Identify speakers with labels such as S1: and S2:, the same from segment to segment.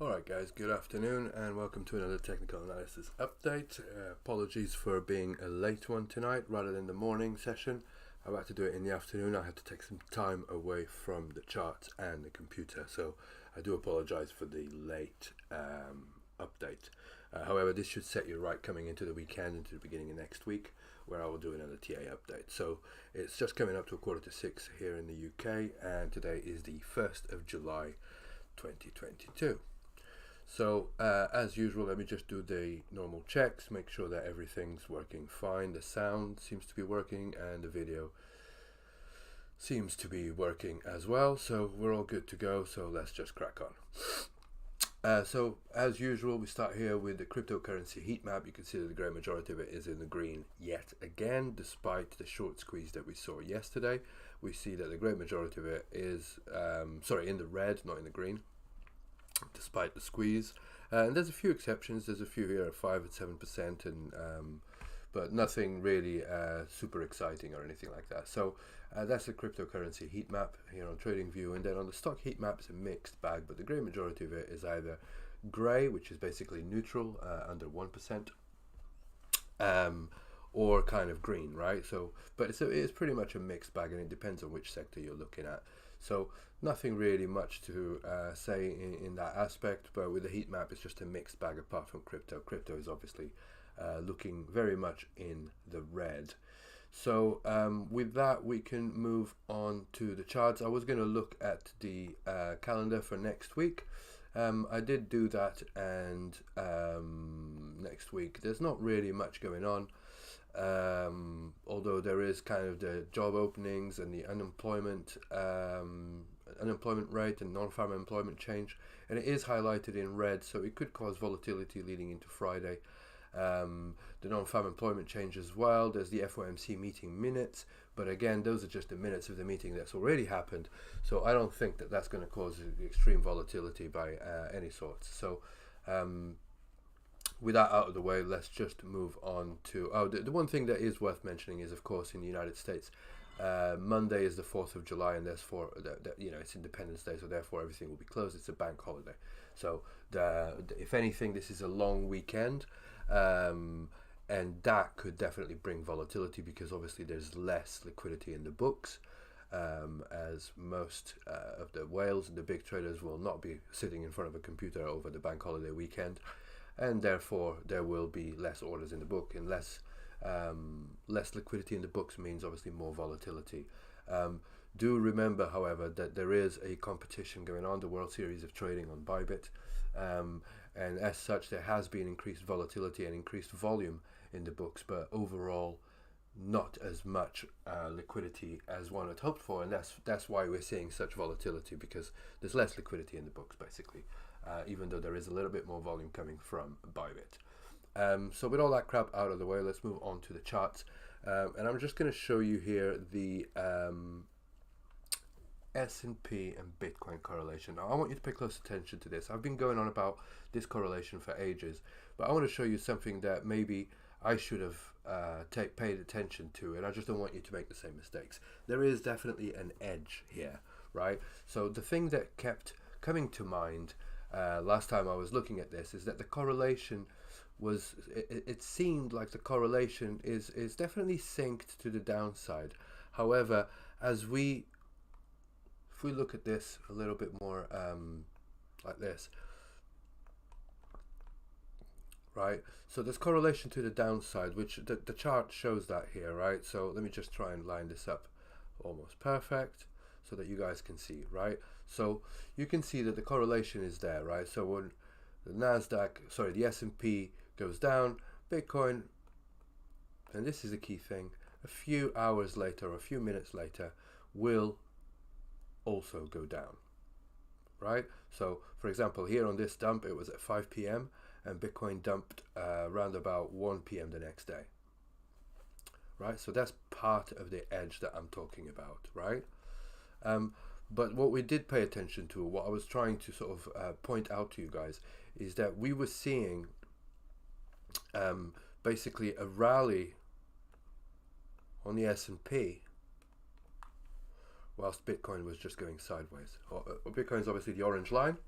S1: Alright guys, good afternoon and welcome to another technical analysis update. Apologies for being a late one tonight rather than the morning session. I had to do it in the afternoon. I had to take some time away from the charts and the computer, so I do apologize for the late update. However, this should set you right coming into the weekend, into the beginning of next week, where I will do another TA update. So it's just coming up to 5:45 here in the UK, and today is the 1st of July 2022. So as usual, let me just do the normal checks, make sure that everything's working fine. The sound seems to be working and the video seems to be working as well. So we're all good to go. So let's just crack on. So as usual, we start here with the cryptocurrency heat map. You can see that the great majority of it is in the green yet again, despite the short squeeze that we saw yesterday. We see that the great majority of it is, in the red, not in the green, despite the squeeze. And there's a few exceptions. There's a few here at 5 and 7%, and but nothing really super exciting or anything like that. So that's the cryptocurrency heat map here on TradingView. And then on the stock heat map, it's a mixed bag, but the great majority of it is either gray, which is basically neutral, under 1%, or kind of green, right? So, but it's pretty much a mixed bag, and it depends on which sector you're looking at. So nothing really much to say in that aspect, but with the heat map, it's just a mixed bag apart from crypto. Crypto is obviously looking very much in the red. So with that, we can move on to the charts. I was going to look at the calendar for next week. I did do that, and next week there's not really much going on. Although there is kind of the job openings and the unemployment rate and non-farm employment change, and it is highlighted in red, so it could cause volatility leading into Friday. The non-farm employment change as well. There's the FOMC meeting minutes, but again, those are just the minutes of the meeting that's already happened, so I don't think that that's going to cause extreme volatility by any sort. So with that out of the way, let's just move on to the one thing that is worth mentioning is, of course, in the United States, Monday is the 4th of July, and therefore it's Independence Day, so therefore everything will be closed. It's a bank holiday, so if anything, this is a long weekend, and that could definitely bring volatility, because obviously there's less liquidity in the books, as most of the whales and the big traders will not be sitting in front of a computer over the bank holiday weekend, and therefore there will be less orders in the book, and less liquidity in the books means obviously more volatility. Do remember, however, that there is a competition going on, the World Series of Trading on Bybit, and as such there has been increased volatility and increased volume in the books, but overall not as much liquidity as one had hoped for, and that's why we're seeing such volatility, because there's less liquidity in the books basically, even though there is a little bit more volume coming from Bybit. So with all that crap out of the way, let's move on to the charts, and I'm just going to show you here the S&P and Bitcoin correlation. Now I want you to pay close attention to this. I've been going on about this correlation for ages, but I want to show you something that maybe I should have paid attention to, and I just don't want you to make the same mistakes. There is definitely an edge here, right? So the thing that kept coming to mind last time I was looking at this is that the correlation was, it seemed like the correlation is definitely synced to the downside. However, if we look at this a little bit more like this, right? So there's correlation to the downside, which the chart shows that here, right? So let me just try and line this up almost perfect so that you guys can see, right? So you can see that the correlation is there, right? So when the S&P goes down, Bitcoin, and this is a key thing, a few hours later or a few minutes later will also go down, right? So for example, here on this dump, it was at 5 p.m. and Bitcoin dumped around about 1 p.m. the next day, right? So that's part of the edge that I'm talking about, right? But what we did pay attention to, what I was trying to sort of point out to you guys, is that we were seeing basically a rally on the S&P whilst Bitcoin was just going sideways. Bitcoin is obviously the orange line,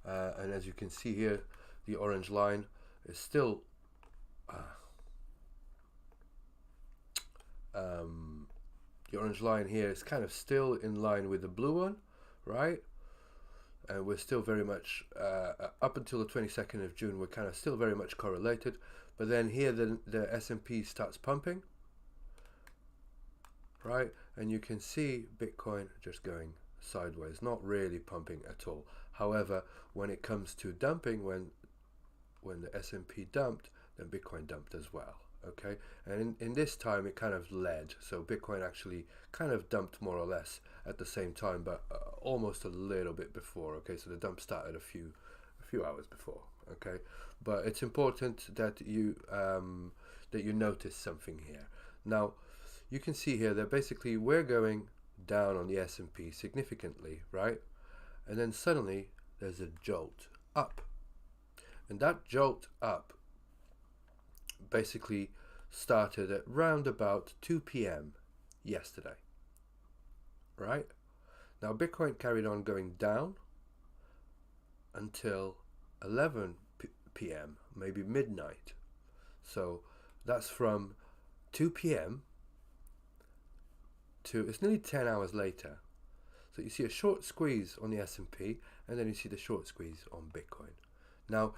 S1: and as you can see here, the orange line is still the orange line here is kind of still in line with the blue one, right? And we're still very much up until the 22nd of June, we're kind of still very much correlated. But then here the S&P starts pumping, right? And you can see Bitcoin just going sideways, not really pumping at all. However, when it comes to dumping, when the S&P dumped, then Bitcoin dumped as well. Okay, and in this time it kind of led, so Bitcoin actually kind of dumped more or less at the same time, but almost a little bit before. Okay, so the dump started a few hours before. Okay, but it's important that you notice something here. Now you can see here that basically we're going down on the S&P significantly, right? And then suddenly there's a jolt up, and that jolt up basically started at round about 2 p.m. yesterday, right? Now Bitcoin carried on going down until 11 p.m., maybe midnight. So that's from 2 p.m. to, it's nearly 10 hours later. So you see a short squeeze on the S&P, and then you see the short squeeze on Bitcoin. Now,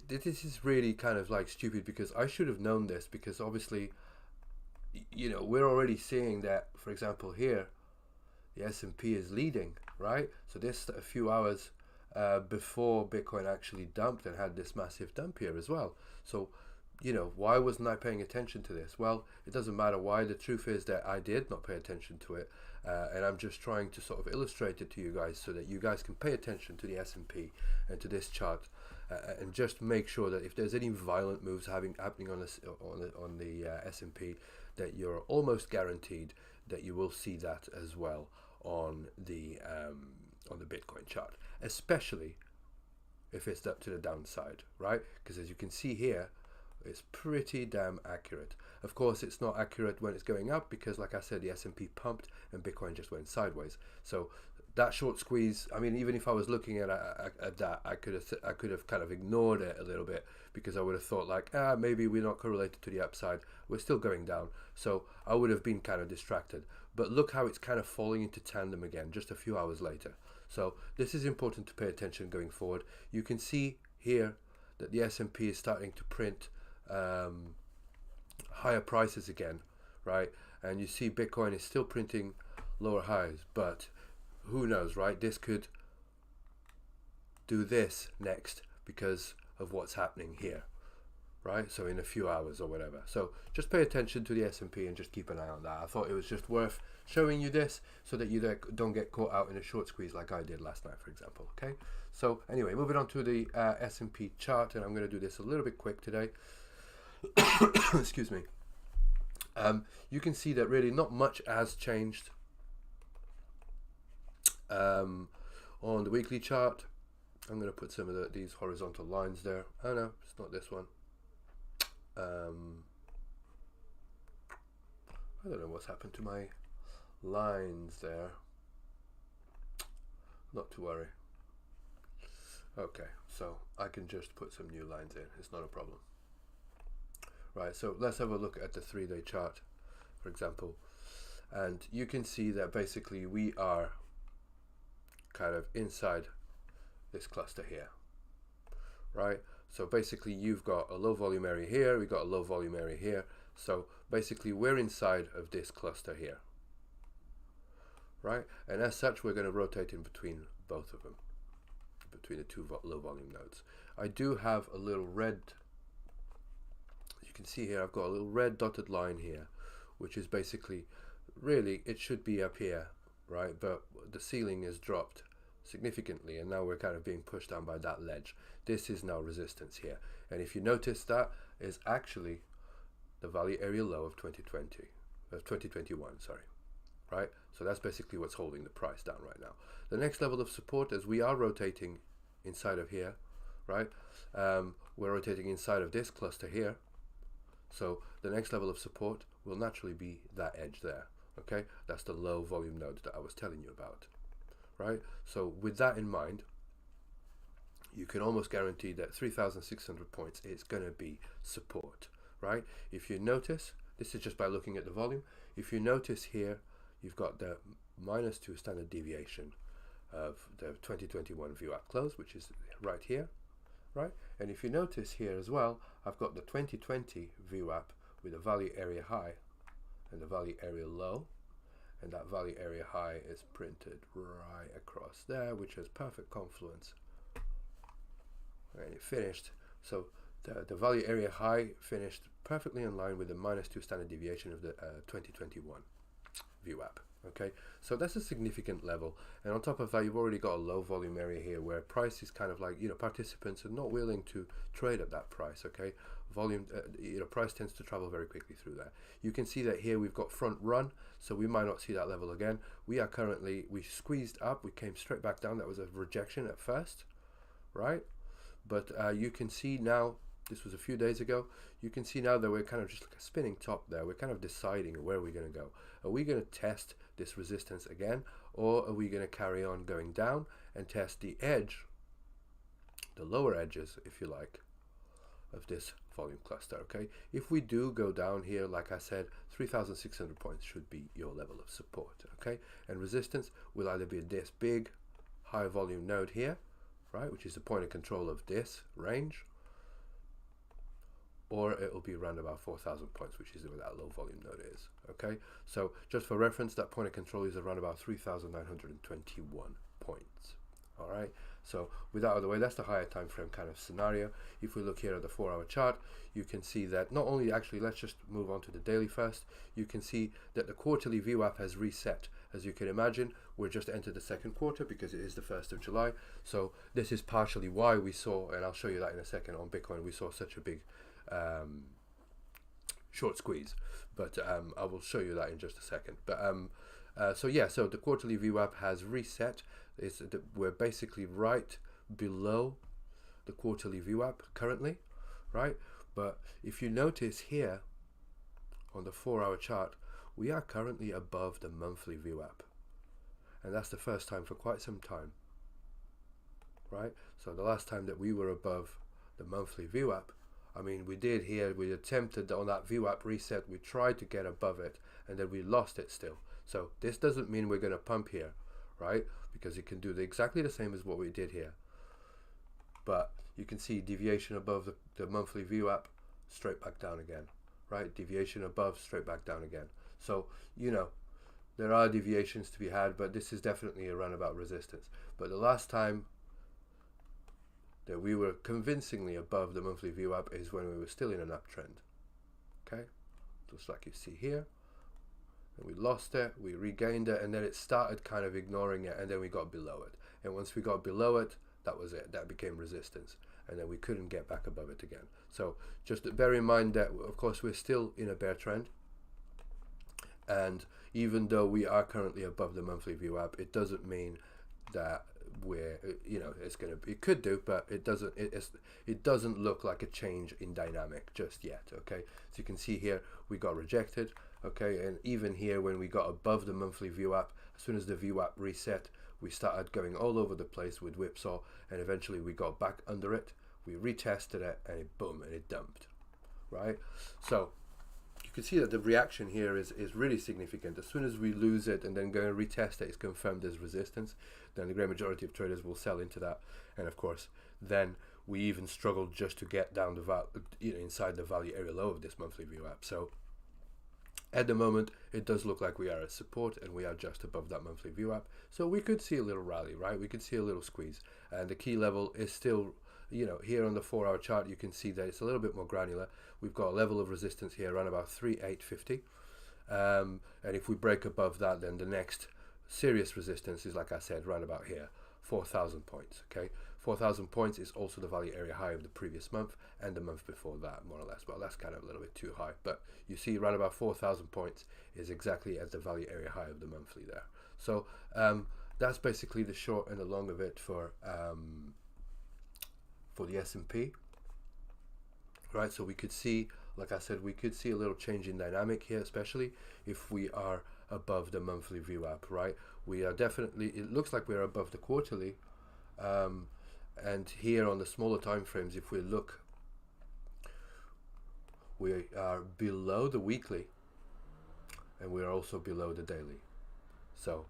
S1: this is really kind of like stupid, because I should have known this, because obviously, you know, we're already seeing that, for example, here, the S&P is leading, right? So this a few hours before Bitcoin actually dumped and had this massive dump here as well. So, you know, why wasn't I paying attention to this? Well, it doesn't matter why. The truth is that I did not pay attention to it, and I'm just trying to sort of illustrate it to you guys so that you guys can pay attention to the S&P and to this chart, and just make sure that if there's any violent moves happening on the S&P, that you're almost guaranteed that you will see that as well on the Bitcoin chart, especially if it's up to the downside, right? Because as you can see here, it's pretty damn accurate. Of course, it's not accurate when it's going up, because like I said, the S&P pumped and Bitcoin just went sideways. So that short squeeze, I mean, even if I was looking at that, I could have kind of ignored it a little bit, because I would have thought like, maybe we're not correlated to the upside, we're still going down. So I would have been kind of distracted. But look how it's kind of falling into tandem again just a few hours later. So this is important to pay attention going forward. You can see here that the S&P is starting to print higher prices again, right? And you see Bitcoin is still printing lower highs, but who knows, right? This could do this next because of what's happening here, right? So in a few hours or whatever. So just pay attention to the S&P and just keep an eye on that. I thought it was just worth showing you this so that you don't get caught out in a short squeeze like I did last night, for example. Okay, so anyway, moving on to the S&P chart, and I'm going to do this a little bit quick today. Excuse me. You can see that really not much has changed on the weekly chart. I'm going to put some of these horizontal lines there. Oh no, it's not this one. I don't know what's happened to my lines there. Not to worry. Okay, so I can just put some new lines in. It's not a problem. Right, so let's have a look at the 3-day chart, for example. And you can see that basically we are kind of inside this cluster here, right? So basically you've got a low volume area here, we've got a low volume area here. So basically we're inside of this cluster here, right? And as such, we're going to rotate in between both of them, between the two low volume nodes. I do have a little red, you can see here, I've got a little red dotted line here, which is basically, really, it should be up here, right? But the ceiling is dropped significantly, and now we're kind of being pushed down by that ledge. This is now resistance here. And if you notice, that is actually the value area low of 2021, sorry, right? So that's basically what's holding the price down right now. The next level of support, as we are rotating inside of here, right? We're rotating inside of this cluster here. So the next level of support will naturally be that edge there, okay? That's the low volume node that I was telling you about, right? So with that in mind, you can almost guarantee that 3,600 points is going to be support, right? If you notice, this is just by looking at the volume. If you notice here, you've got the -2 standard deviation of the 2021 VWAP close, which is right here, right? And if you notice here as well, I've got the 2020 VWAP with a value area high and the value area low, and that value area high is printed right across there, which has perfect confluence, and it finished. So the value area high finished perfectly in line with the -2 standard deviation of the 2021 VWAP. Okay, so that's a significant level, and on top of that, you've already got a low volume area here where price is kind of like, you know, participants are not willing to trade at that price. Okay, volume, you know, price tends to travel very quickly through there. You can see that here we've got front run, so we might not see that level again. We are currently, we squeezed up, we came straight back down. That was a rejection at first, right? But you can see now, this was a few days ago, you can see now that we're kind of just like a spinning top there. We're kind of deciding where we're going to go. Are we going to test this resistance again, or are we going to carry on going down and test the edge, the lower edges, if you like, of this volume cluster? Okay, if we do go down here, like I said, 3,600 points should be your level of support. Okay, and resistance will either be this big high volume node here, right, which is the point of control of this range, or it will be around about 4,000 points, which is where that low volume node is. Okay, so just for reference, that point of control is around about 3,921 points. All right, so with that out of the way, that's the higher time frame kind of scenario. If we look here at the 4-hour chart, you can see that not only, actually, let's just move on to the daily first. You can see that the quarterly VWAP has reset. As you can imagine, we're just entered the second quarter because it is the 1st of July. So this is partially why we saw, and I'll show you that in a second, on Bitcoin, we saw such a big short squeeze, but I will show you that in just a second. But so yeah, so the quarterly VWAP has reset. We're basically right below the quarterly VWAP currently, right? But if you notice here on the 4-hour chart, we are currently above the monthly VWAP, and that's the first time for quite some time, right? So the last time that we were above the monthly VWAP, I mean, we did here, we attempted on that VWAP reset, we tried to get above it, and then we lost it still. So this doesn't mean we're going to pump here, right? Because it can do exactly the same as what we did here. But you can see deviation above the monthly VWAP, straight back down again, right? Deviation above, straight back down again. So, you know, there are deviations to be had, but this is definitely a runabout resistance. But the last time that we were convincingly above the monthly VWAP is when we were still in an uptrend. Okay, just like you see here, and we lost it, we regained it, and then it started kind of ignoring it, and then we got below it. And once we got below it, that was it. That became resistance, and then we couldn't get back above it again. So just bear in mind that, of course, we're still in a bear trend, and even though we are currently above the monthly VWAP, it doesn't mean that we're, you know, it's gonna, it could do, but it doesn't look like a change in dynamic just yet. Okay, so you can see here we got rejected. Okay, and even here when we got above the monthly VWAP, as soon as the VWAP reset, we started going all over the place with whipsaw, and eventually we got back under it, we retested it, and it boom, and it dumped, right? So you can see that the reaction here is really significant. As soon as we lose it and then go and retest it, it's confirmed as resistance, then the great majority of traders will sell into that. And of course, then we even struggled just to get down inside the value area low of this monthly VWAP. So at the moment, it does look like we are at support, and we are just above that monthly VWAP. So we could see a little rally, right? We could see a little squeeze, and the key level is still, you know, here on the 4-hour chart, you can see that it's a little bit more granular. We've got a level of resistance here around about 3,850, and if we break above that, then the next serious resistance is, like I said, around about here, 4,000 points. Okay, 4,000 points is also the value area high of the previous month and the month before that, more or less. Well, that's kind of a little bit too high, but you see around about 4,000 points is exactly at the value area high of the monthly there. So that's basically the short and the long of it for the S&P, right? So we could see, like I said, we could see a little change in dynamic here, especially if we are above the monthly VWAP, right? We are definitely, it looks like we're above the quarterly, And here on the smaller time frames, if we look, we are below the weekly, and we are also below the daily. So,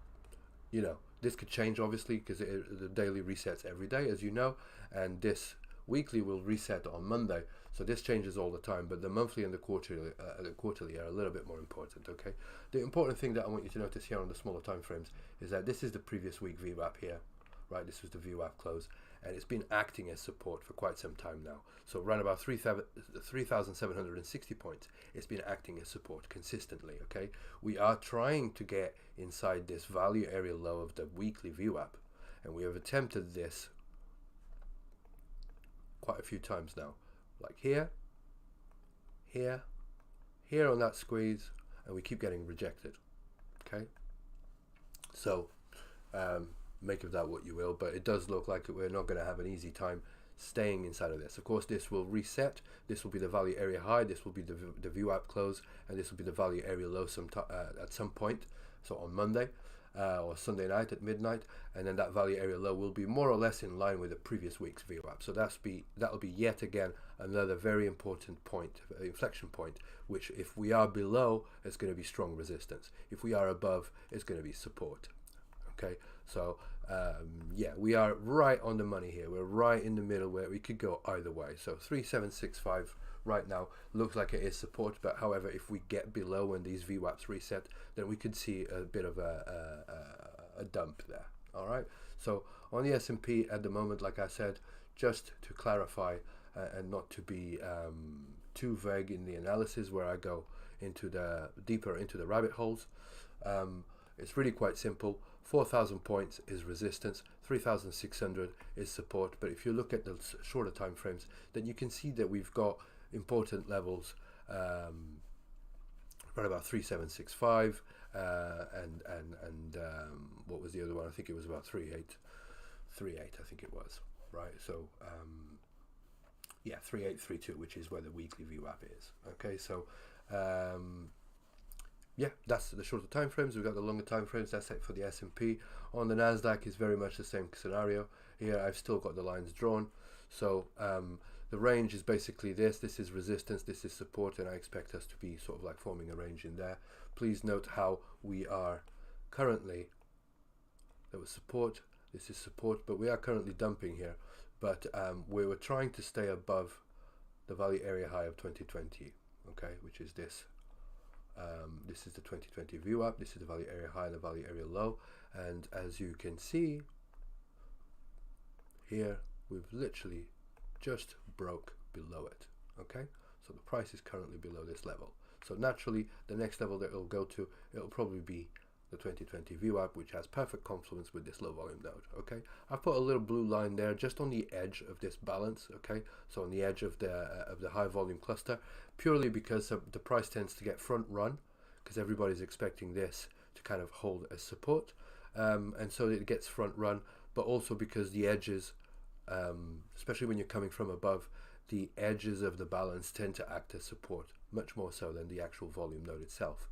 S1: you know, this could change obviously, because the daily resets every day, as you know, and this weekly will reset on Monday. So this changes all the time, but the monthly and the quarterly are a little bit more important. Okay, the important thing that I want you to notice here on the smaller time frames is that this is the previous week VWAP here, right? This was the VWAP close, and it's been acting as support for quite some time now. So around about 3,760 points, it's been acting as support consistently. Okay, we are trying to get inside this value area low of the weekly VWAP, and we have attempted this quite a few times now, like here on that squeeze, and we keep getting rejected. Okay, so make of that what you will, but it does look like we're not going to have an easy time staying inside of this. Of course, this will reset. This will be the value area high, this will be the VWAP close, and this will be the value area low at some point, so on Monday or Sunday night at midnight, and then that value area low will be more or less in line with the previous week's VWAP. So that'll be yet again another very important point, inflection point, which if we are below, it's going to be strong resistance. If we are above, it's going to be support. Okay, so yeah, we are right on the money here. We're right in the middle where we could go either way. So 3765 right now looks like it is support, but however, if we get below when these VWAPs reset, then we could see a bit of a dump there. All right, so on the S&P at the moment, like I said, just to clarify and not to be too vague in the analysis where I go into deeper into the rabbit holes, it's really quite simple. 4,000 points is resistance, 3,600 is support. But if you look at the shorter time frames, then you can see that we've got important levels right about 3,765 and what was the other one? I think it was about 3,838. I think it was, right? So yeah, 3,832, which is where the weekly VWAP is. Okay, so yeah, that's the shorter time frames. We've got the longer time frames. That's it for the S&P. On the Nasdaq is very much the same scenario. Here I've still got the lines drawn. So the range is basically this. This is resistance. This is support, and I expect us to be sort of like forming a range in there. Please note how we are currently. There was support. This is support, but we are currently dumping here. But we were trying to stay above the value area high of 2020. Okay, which is this. This is the 2020 VWAP. This is the value area high and the value area low, and as you can see here, we've literally just broke below it. Okay, so the price is currently below this level, so naturally the next level that it'll go to, it'll probably be the 2020 VWAP, which has perfect confluence with this low volume node. Okay, I've put a little blue line there just on the edge of this balance. Okay, so on the edge of the high volume cluster, purely because the price tends to get front run, because everybody's expecting this to kind of hold as support, and so it gets front run, but also because the edges, especially when you're coming from above, the edges of the balance tend to act as support much more so than the actual volume node itself.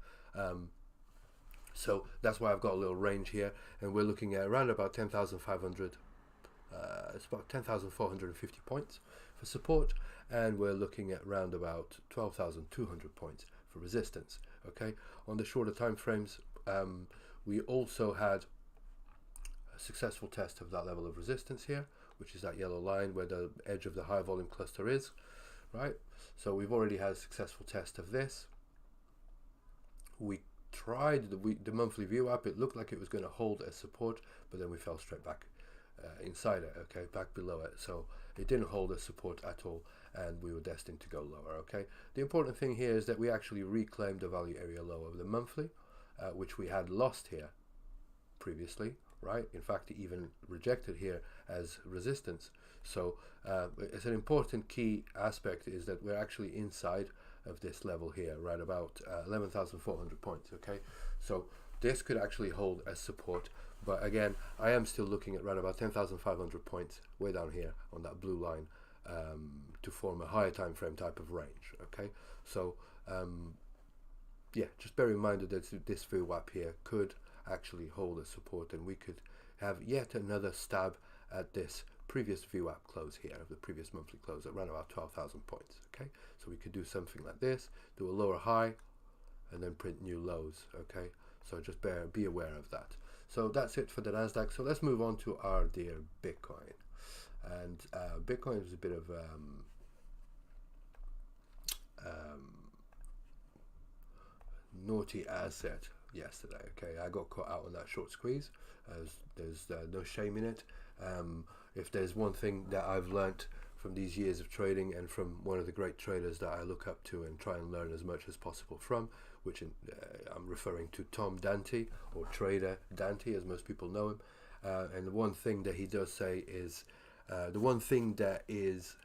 S1: So that's why I've got a little range here, and we're looking at around about 10,500. It's about 10,450 points for support, and we're looking at around about 12,200 points for resistance. Okay, on the shorter time frames, we also had a successful test of that level of resistance here, which is that yellow line where the edge of the high volume cluster is, right? So we've already had a successful test of this. We tried the monthly VWAP. It looked like it was going to hold as support, but then we fell straight back inside it. Okay, back below it. So it didn't hold as support at all, and we were destined to go lower. Okay, the important thing here is that we actually reclaimed the value area low of the monthly, which we had lost here previously, right? In fact, it even rejected here as resistance. So it's an important key aspect is that we're actually inside of this level here, right about 11,400 points. Okay, so this could actually hold as support, but again, I am still looking at around about 10,500 points way down here on that blue line to form a higher time frame type of range. Okay, so yeah, just bear in mind that this VWAP here could actually hold as support, and we could have yet another stab at this previous VWAP close here, of the previous monthly close, at around about 12,000 points. Okay, so we could do something like this, do a lower high, and then print new lows. Okay, so just be aware of that. So that's it for the Nasdaq. So let's move on to our dear Bitcoin. And Bitcoin is a bit of naughty asset yesterday. Okay, I got caught out on that short squeeze. There's no shame in it. If there's one thing that I've learnt from these years of trading, and from one of the great traders that I look up to and try and learn as much as possible from, which I'm referring to Tom Dante, or Trader Dante as most people know him, and the one thing that he does say is, the one thing that is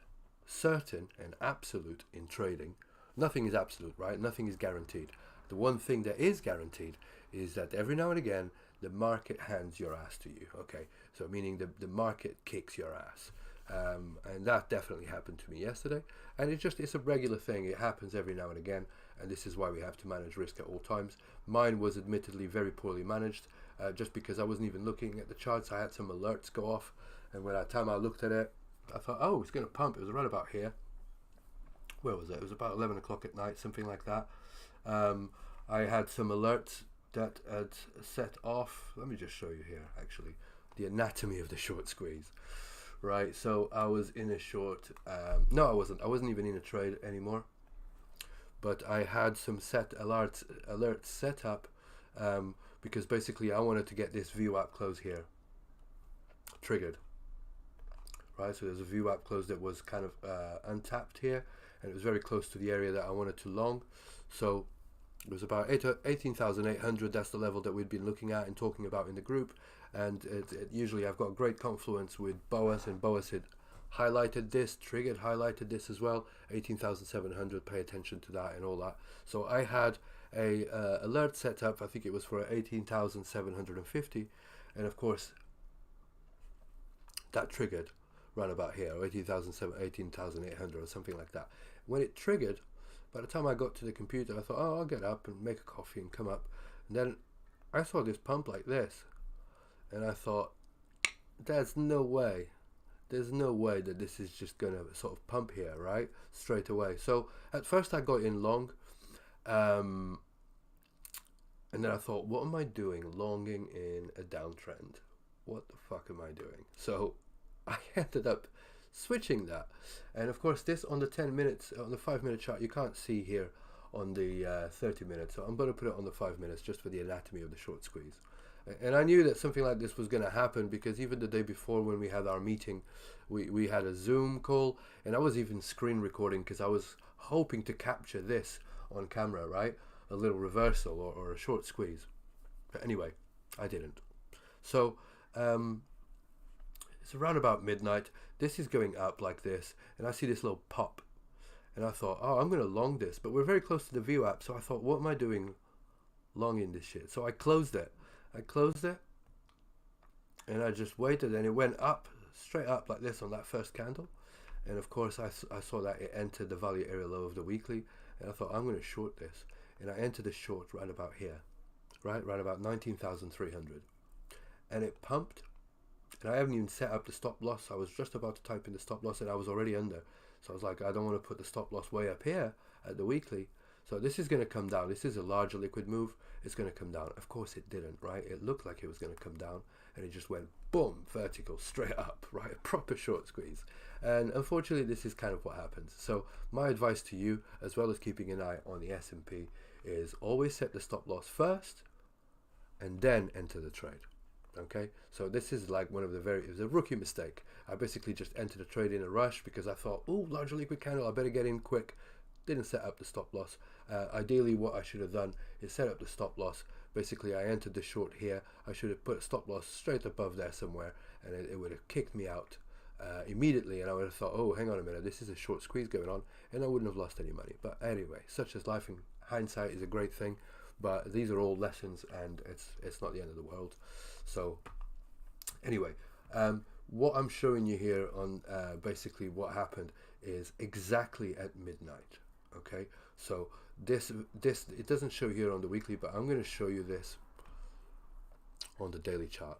S1: certain and absolute in trading, nothing is absolute, right? Nothing is guaranteed. The one thing that is guaranteed is that every now and again the market hands your ass to you. Okay, so meaning the market kicks your ass, and that definitely happened to me yesterday. And it's a regular thing. It happens every now and again, and this is why we have to manage risk at all times. Mine was admittedly very poorly managed, just because I wasn't even looking at the charts. I had some alerts go off, and by the time I looked at it, I thought, oh, it's going to pump. It was right about here. Where was it? It was about 11 o'clock at night, something like that. I had some alerts that had set off. Let me just show you here, actually, the anatomy of the short squeeze. Right, so I was in a short, no, I wasn't even in a trade anymore, but I had some alerts set up, because basically I wanted to get this VWAP close here triggered. Right, so there's a VWAP close that was kind of untapped here, and it was very close to the area that I wanted to long. So it was about 18,800. That's the level that we'd been looking at and talking about in the group. And usually I've got great confluence with Boas, and Boas had highlighted this, highlighted this as well, 18,700. Pay attention to that and all that. So I had a alert set up. I think it was for 18,750, and of course that triggered right about here, or 18,800 or something like that. When it triggered, by the time I got to the computer, I thought, oh, I'll get up and make a coffee and come up. And then I saw this pump like this, and I thought, there's no way that this is just gonna sort of pump here, right, straight away. So at first I got in long, and then I thought, what am I doing longing in a downtrend? What the fuck am I doing? So I ended up switching that, and of course this on the 10 minutes, on the 5 minute chart, you can't see here on the 30 minutes, so I'm going to put it on the 5 minutes just for the anatomy of the short squeeze. And I knew that something like this was going to happen, because even the day before when we had our meeting, we had a Zoom call, and I was even screen recording because I was hoping to capture this on camera, right, a little reversal or a short squeeze. But anyway, I didn't. So it's around about midnight. This is going up like this, and I see this little pop, and I thought, oh, I'm going to long this, but we're very close to the VWAP, so I thought, what am I doing longing this shit? So I closed it, and I just waited, and it went up, straight up like this on that first candle, and of course I saw that it entered the value area low of the weekly, and I thought, I'm going to short this, and I entered the short right about here, right about 19,300, and it pumped. And I haven't even set up the stop loss. I was just about to type in the stop loss, and I was already under. So I was like, I don't want to put the stop loss way up here at the weekly. So this is going to come down. This is a larger liquid move. It's going to come down. Of course it didn't, right? It looked like it was going to come down, and it just went boom, vertical, straight up, right? A proper short squeeze. And unfortunately, this is kind of what happens. So my advice to you, as well as keeping an eye on the S&P, is always set the stop loss first, and then enter the trade. Okay, so this is like one of the it was a rookie mistake. I basically just entered a trade in a rush because I thought, oh, larger liquid candle, I better get in quick. Didn't set up the stop loss. Ideally, what I should have done is set up the stop loss. Basically, I entered the short here. I should have put a stop loss straight above there somewhere, and it would have kicked me out immediately, and I would have thought, oh, hang on a minute, this is a short squeeze going on, and I wouldn't have lost any money. But anyway, such as life, in hindsight is a great thing, but these are all lessons, and it's not the end of the world. So anyway, what I'm showing you here on basically what happened is exactly at midnight. Okay, so this it doesn't show here on the weekly, but I'm going to show you this on the daily chart.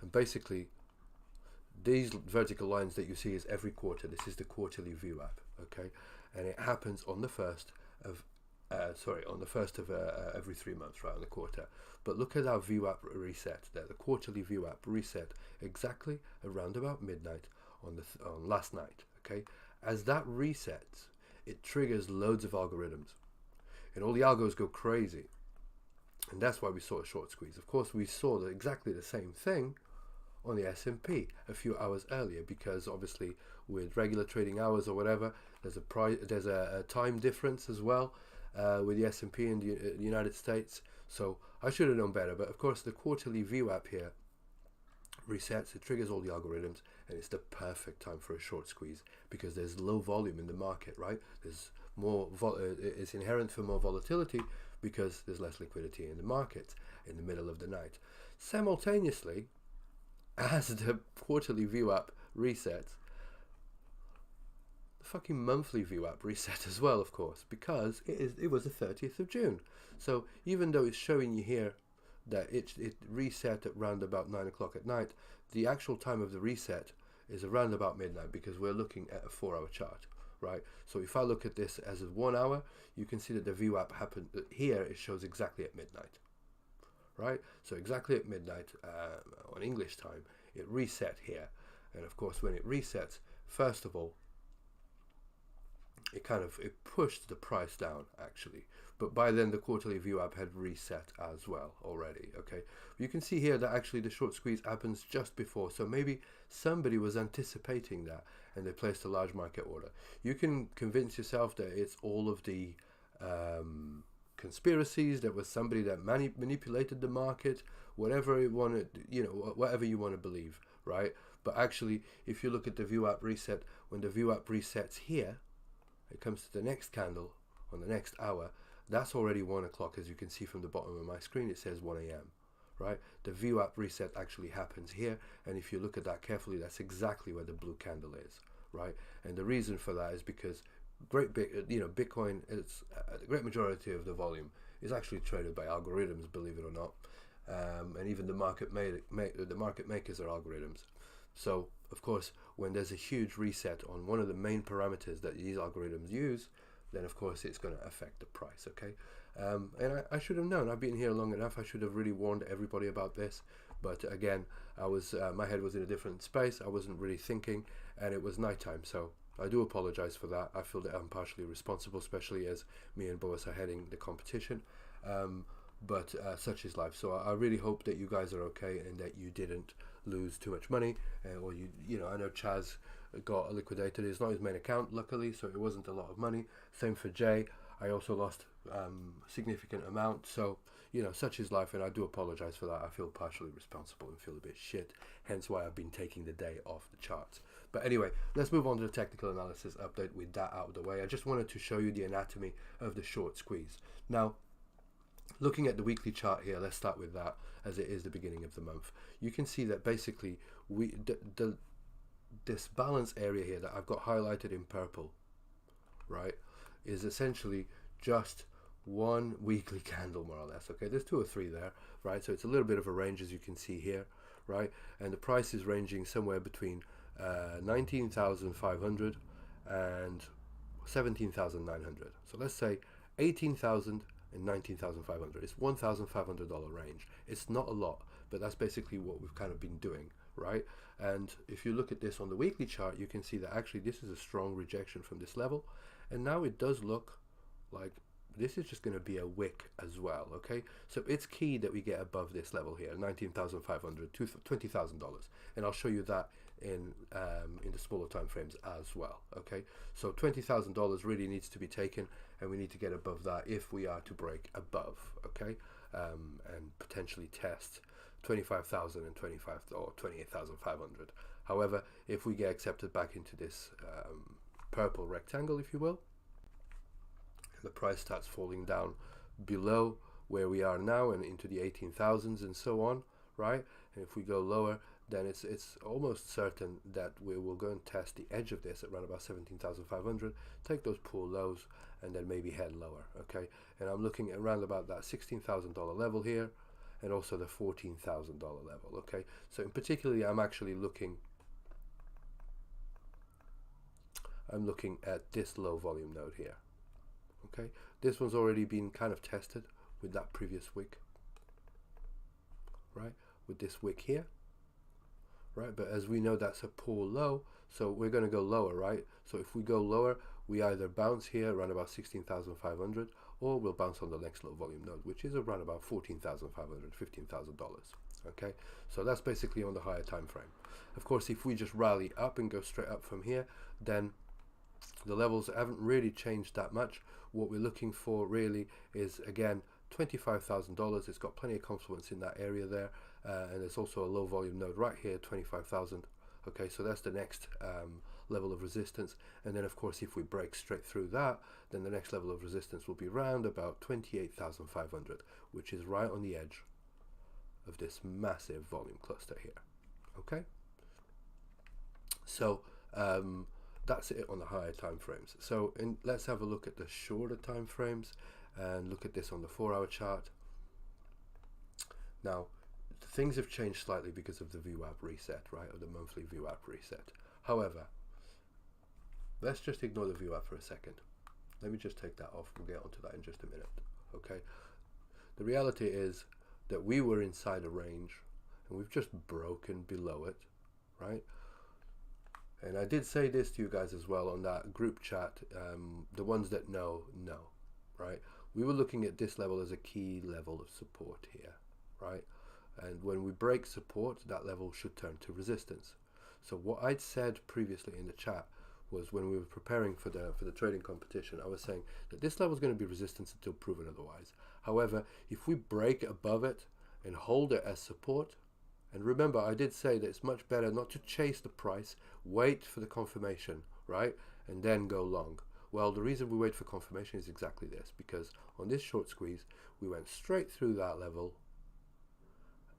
S1: And basically these vertical lines that you see is every quarter. This is the quarterly VWAP, okay, and it happens on the first of every 3 months, right, on the quarter. But look at our VWAP reset there. The quarterly VWAP reset exactly around about midnight on last night, okay. As that resets, it triggers loads of algorithms, and all the algos go crazy, and that's why we saw a short squeeze. Of course, we saw exactly the same thing on the S&P a few hours earlier, because obviously with regular trading hours or whatever, there's a time difference as well with the S&P in the United States. So I should have known better, but of course the quarterly VWAP here resets, it triggers all the algorithms, and it's the perfect time for a short squeeze because there's low volume in the market, right? There's more it's inherent for more volatility because there's less liquidity in the market in the middle of the night. Simultaneously, as the quarterly VWAP resets, the fucking monthly VWAP reset as well, of course, because it was the 30th of June. So even though it's showing you here that it reset at round about 9 o'clock at night, the actual time of the reset is around about midnight, because we're looking at a 4-hour chart, right? So if I look at this as a 1 hour, you can see that the VWAP happened here. It shows exactly at midnight, right? So exactly at midnight on English time, it reset here. And of course, when it resets, first of all, it pushed the price down actually, but by then the quarterly VWAP had reset as well already, okay. You can see here that actually the short squeeze happens just before, so maybe somebody was anticipating that and they placed a large market order. You can convince yourself that it's all of the conspiracies, there was somebody that manipulated the market, whatever you wanted, whatever you want to believe, right? But actually, if you look at the VWAP reset, when the VWAP resets here, it comes to the next candle on the next hour, that's already 1 o'clock. As you can see from the bottom of my screen, it says 1 a.m. right? The VWAP reset actually happens here, and if you look at that carefully, that's exactly where the blue candle is, right? And the reason for that is because Bitcoin, it's the great majority of the volume is actually traded by algorithms, believe it or not, and even the market makers are algorithms. So of course, when there's a huge reset on one of the main parameters that these algorithms use, then of course it's going to affect the price, okay? And I should have known. I've been here long enough. I should have really warned everybody about this. But again, my head was in a different space. I wasn't really thinking, and it was nighttime. So I do apologize for that. I feel that I'm partially responsible, especially as me and Boas are heading the competition. But such is life. So I really hope that you guys are okay and that you didn't lose too much money, or I know Chaz got liquidated. It's not his main account, luckily, so it wasn't a lot of money. Same for Jay. I also lost significant amount. So such is life, and I do apologize for that. I feel partially responsible and feel a bit shit, hence why I've been taking the day off the charts. But anyway, let's move on to the technical analysis update with that out of the way. I just wanted to show you the anatomy of the short squeeze. Now, looking at the weekly chart here, let's start with that, as it is the beginning of the month. You can see that basically this balance area here that I've got highlighted in purple, right, is essentially just one weekly candle, more or less. Okay, there's 2 or 3 there, right? So it's a little bit of a range, as you can see here, right? And the price is ranging somewhere between 19,500 and 17,900. So let's say 18,000 and 19,500. It's $1,500 range. It's not a lot, but that's basically what we've kind of been doing, right? And if you look at this on the weekly chart, you can see that actually this is a strong rejection from this level, and now it does look like this is just going to be a wick as well, okay? So it's key that we get above this level here, 19,500 to $20,000, and I'll show you that in the smaller time frames as well, okay? So $20,000 really needs to be taken, and we need to get above that if we are to break above, okay? And potentially test 25,000 and 28,500. However, if we get accepted back into this purple rectangle, if you will, the price starts falling down below where we are now and into the 18,000s and so on, right? And if we go lower, then it's almost certain that we will go and test the edge of this at around about 17,500, take those poor lows, and then maybe head lower, okay? And I'm looking at around about that $16,000 level here, and also the $14,000 level, okay? So in particularly, I'm actually looking I'm looking at this low volume node here. Okay, this one's already been kind of tested with that previous wick, right? With this wick here, right? But as we know, that's a poor low, so we're going to go lower, right? So if we go lower, we either bounce here around about 16,500, or we'll bounce on the next low volume node, which is around about $14,500, $15,000. Okay, so that's basically on the higher time frame. Of course, if we just rally up and go straight up from here, then the levels haven't really changed that much. What we're looking for really is, again, $25,000. It's got plenty of confluence in that area there, and there's also a low volume node right here, 25,000. Okay, so that's the next level of resistance. And then of course, if we break straight through that, then the next level of resistance will be round about 28,500, which is right on the edge of this massive volume cluster here. Okay, so that's it on the higher time frames. So let's have a look at the shorter time frames and look at this on the 4-hour chart. Now, things have changed slightly because of the VWAP reset, right, or the monthly VWAP reset. However, let's just ignore the VWAP for a second. Let me just take that off. We'll get onto that in just a minute. Okay, the reality is that we were inside a range and we've just broken below it, right? And I did say this to you guys as well on that group chat. The ones that know, right? We were looking at this level as a key level of support here, right? And when we break support, that level should turn to resistance. So what I'd said previously in the chat was, when we were preparing for the trading competition, I was saying that this level is going to be resistance until proven otherwise. However, if we break above it and hold it as support, and remember, I did say that it's much better not to chase the price, wait for the confirmation, right? And then go long. Well, the reason we wait for confirmation is exactly this, because on this short squeeze, we went straight through that level.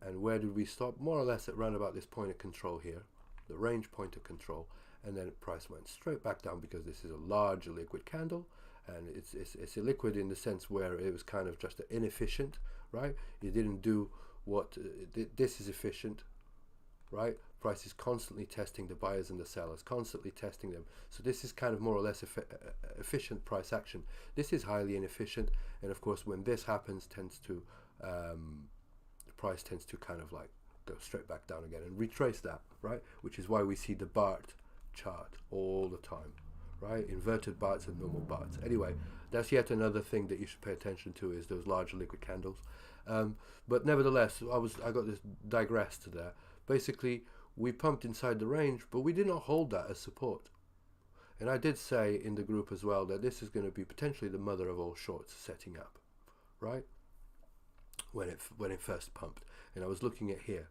S1: And where did we stop? More or less at around about this point of control here, the range point of control. And then the price went straight back down because this is a large liquid candle, and it's illiquid in the sense where it was kind of just inefficient, right? It didn't do what this is efficient, right? Price is constantly testing the buyers and the sellers, constantly testing them. So this is kind of more or less efficient price action. This is highly inefficient, and of course, when this happens, the price tends to kind of like go straight back down again and retrace that, right? Which is why we see the BART chart all the time, right? Inverted BARTs and normal BARTs. Anyway, that's yet another thing that you should pay attention to, is those large liquid candles. But nevertheless, I got this digressed there. Basically, we pumped inside the range, but we did not hold that as support. And I did say in the group as well that this is going to be potentially the mother of all shorts setting up, right? When it first pumped, and I was looking at here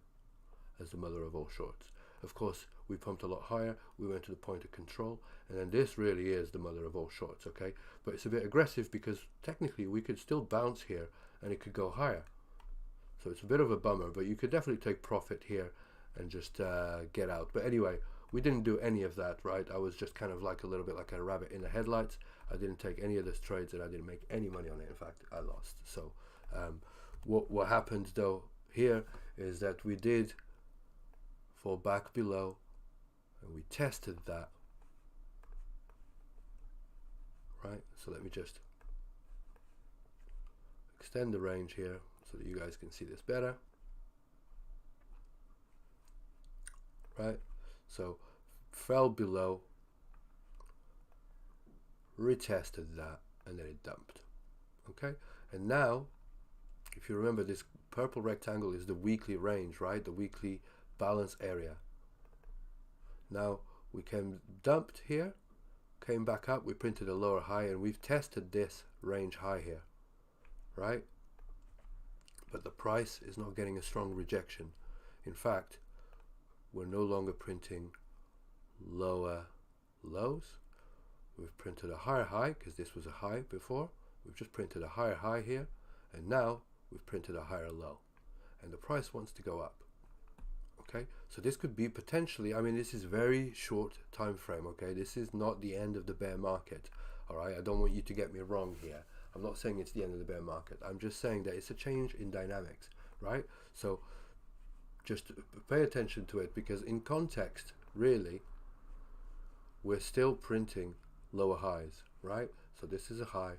S1: as the mother of all shorts. Of course, we pumped a lot higher, we went to the point of control, and then this really is the mother of all shorts, okay? But it's a bit aggressive because technically we could still bounce here and it could go higher. So it's a bit of a bummer, but you could definitely take profit here and just get out. But anyway, we didn't do any of that, right? I was just kind of like a little bit like a rabbit in the headlights. I didn't take any of those trades and I didn't make any money on it. In fact, I lost. So what happened though here is that we did fall back below and we tested that, right? So let me just extend the range here so that you guys can see this better, right? So fell below, retested that, and then it dumped. Okay, and now if you remember, this purple rectangle is the weekly range, right? The weekly balance area. Now we came dumped here, came back up, we printed a lower high, and we've tested this range high here, right? But the price is not getting a strong rejection. In fact, we're no longer printing lower lows. We've printed a higher high because this was a high before. We've just printed a higher high here, and now we've printed a higher low, and the price wants to go up. Okay, so this could be potentially, I mean, this is very short time frame. Okay, this is not the end of the bear market. All right, I don't want you to get me wrong here. I'm not saying it's the end of the bear market. I'm just saying that it's a change in dynamics, right? So just pay attention to it, because in context, really, we're still printing lower highs, right? So this is a high,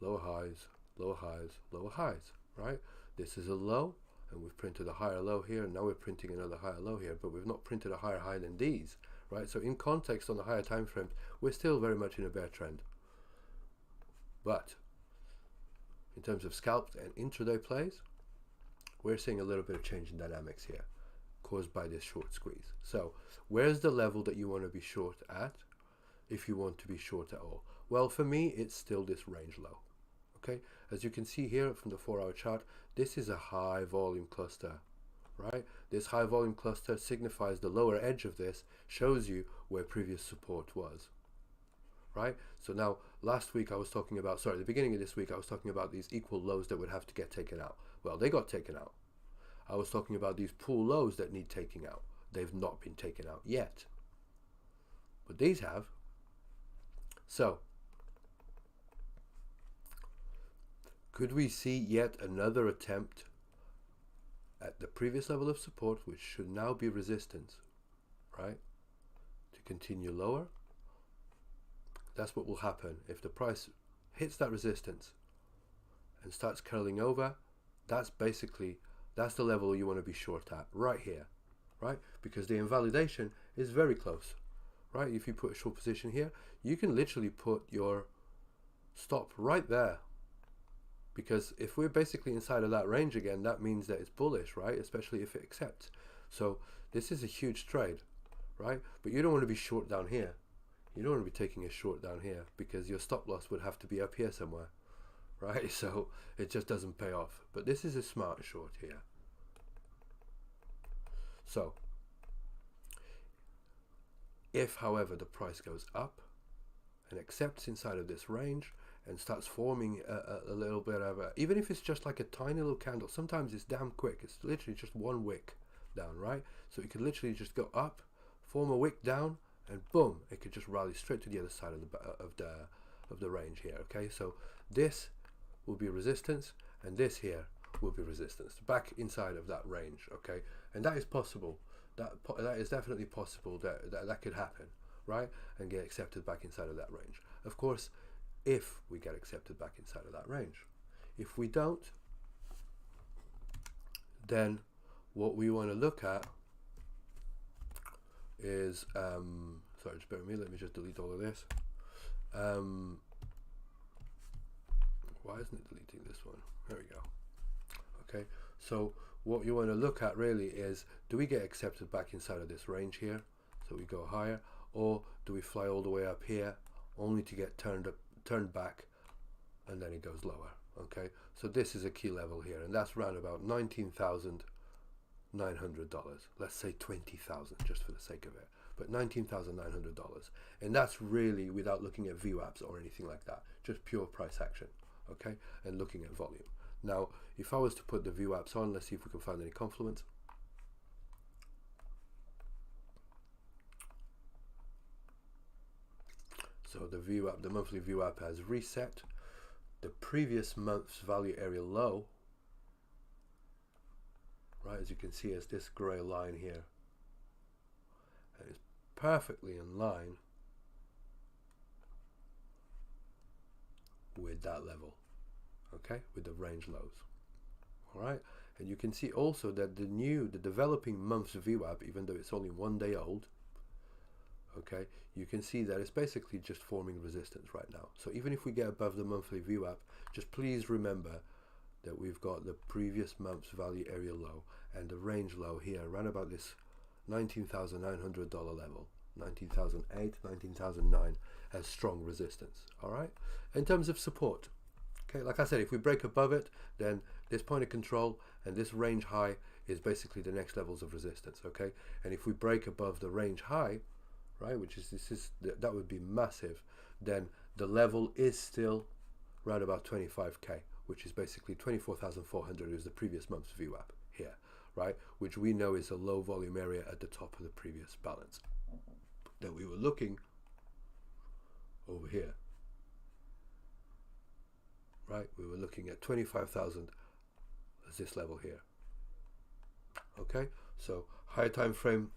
S1: lower highs, lower highs, lower highs, right? This is a low, and we've printed a higher low here, and now we're printing another higher low here, but we've not printed a higher high than these, right? So in context on the higher time frames, we're still very much in a bear trend. But in terms of scalped and intraday plays, we're seeing a little bit of change in dynamics here, caused by this short squeeze. So where's the level that you want to be short at, if you want to be short at all? Well, for me, it's still this range low. Okay, as you can see here from the 4-hour chart, this is a high volume cluster, right? This high volume cluster signifies the lower edge of this, shows you where previous support was, right? So now last week I was talking about, sorry, the beginning of this week I was talking about these equal lows that would have to get taken out. Well, they got taken out. I was talking about these pool lows that need taking out. They've not been taken out yet, but these have. So could we see yet another attempt at the previous level of support, which should now be resistance, right? To continue lower? That's what will happen. If the price hits that resistance and starts curling over, that's the level you want to be short at, right here, right? Because the invalidation is very close, right? If you put a short position here, you can literally put your stop right there. Because if we're basically inside of that range again, that means that it's bullish, right? Especially if it accepts. So this is a huge trade, right? But you don't want to be short down here. You don't want to be taking a short down here, because your stop loss would have to be up here somewhere, right? So it just doesn't pay off. But this is a smart short here. So if, however, the price goes up and accepts inside of this range, and starts forming a little bit of a, even if it's just like a tiny little candle, sometimes it's damn quick. It's literally just one wick down, right? So it could literally just go up, form a wick down, and boom, it could just rally straight to the other side of the range here. Okay, so this will be resistance, and this here will be resistance, back inside of that range. Okay, and that is possible. That is definitely possible. That could happen, right? And get accepted back inside of that range. Of course, if we get accepted back inside of that range. If we don't, then what we want to look at is, sorry, just bear with me, let me just delete all of this. Why isn't it deleting this one? There we go. Okay, so what you want to look at really is, do we get accepted back inside of this range here, so we go higher, or do we fly all the way up here only to get turned back, and then it goes lower? Okay, so this is a key level here, and that's around about $19,900. Let's say 20,000 just for the sake of it, but $19,900, and that's really without looking at VWAPs or anything like that, just pure price action. Okay, and looking at volume. Now, if I was to put the VWAPs on, let's see if we can find any confluence. So the VWAP, the monthly VWAP has reset. The previous month's value area low, right, as you can see, is this gray line here, and it's perfectly in line with that level, okay, with the range lows. All right, and you can see also that the developing month's VWAP, even though it's only 1 day old, okay, you can see that it's basically just forming resistance right now. So even if we get above the monthly VWAP, just please remember that we've got the previous month's value area low and the range low here around about this $19,900 level, 19,008, 19,009 as strong resistance. All right, in terms of support, okay, like I said, if we break above it, then this point of control and this range high is basically the next levels of resistance. Okay, and if we break above the range high, right, which is that would be massive, then the level is still right about 25k, which is basically 24,400 is the previous month's VWAP here, right, which we know is a low volume area at the top of the previous balance that we were looking over here, right? We were looking at 25,000 as this level here. Okay, so higher time frame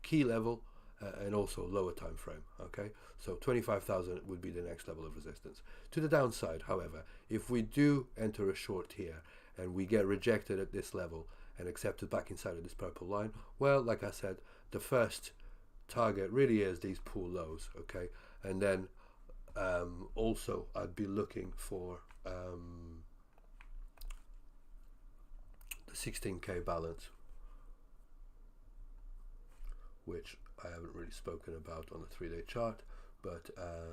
S1: key level, and also lower time frame. Okay, so 25,000 would be the next level of resistance. To the downside, however, if we do enter a short here and we get rejected at this level and accepted back inside of this purple line, well, like I said, the first target really is these pool lows. Okay, and then also I'd be looking for the 16k balance, which I haven't really spoken about on the 3-day chart, but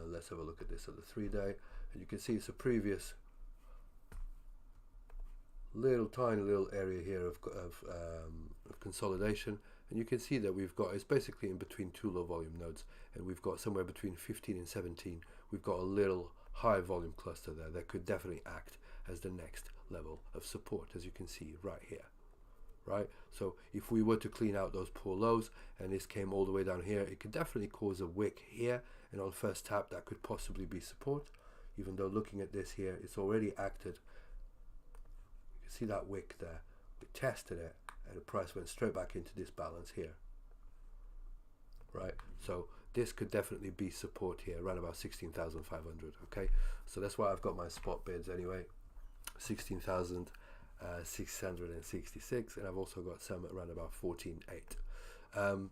S1: let's have a look at this at the 3-day, and you can see it's a previous tiny little area here of consolidation, and you can see that we've got, it's basically in between two low volume nodes, and we've got somewhere between 15 and 17, we've got a little high volume cluster there that could definitely act as the next level of support, as you can see right here. Right, so if we were to clean out those poor lows and this came all the way down here, it could definitely cause a wick here, and on first tap that could possibly be support, even though looking at this here, it's already acted. You can see that wick there, we tested it and the price went straight back into this balance here. Right, so this could definitely be support here around about 16,500. okay, so that's why I've got my spot bids anyway, 16,666, and I've also got some around about 14.8.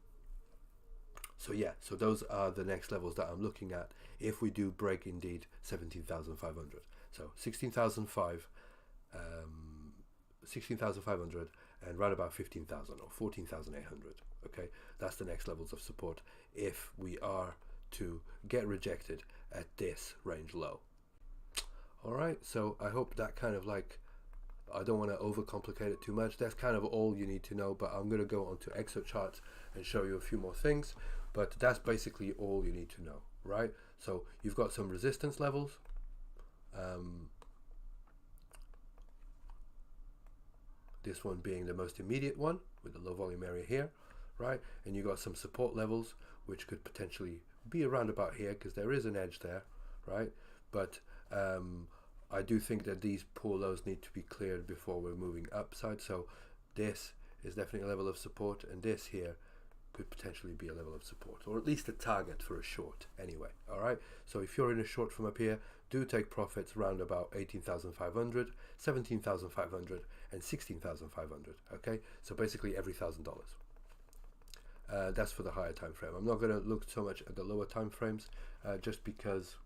S1: So yeah, so those are the next levels that I'm looking at if we do break indeed 17,500. So 16,500 and right about 15,000 or 14,800. Okay, that's the next levels of support if we are to get rejected at this range low. All right, so I hope that kind of like, I don't want to overcomplicate it too much. That's kind of all you need to know, but I'm going to go on to exo charts and show you a few more things, but that's basically all you need to know, right? So you've got some resistance levels. This one being the most immediate one with the low volume area here, right? And you got some support levels, which could potentially be around about here because there is an edge there, right? But I do think that these poor lows need to be cleared before we're moving upside. So this is definitely a level of support, and this here could potentially be a level of support, or at least a target for a short anyway. All right, so if you're in a short from up here, do take profits around about 18,500, 17,500 and 16,500. okay, so basically every $1,000. That's for the higher time frame. I'm not going to look so much at the lower time frames just because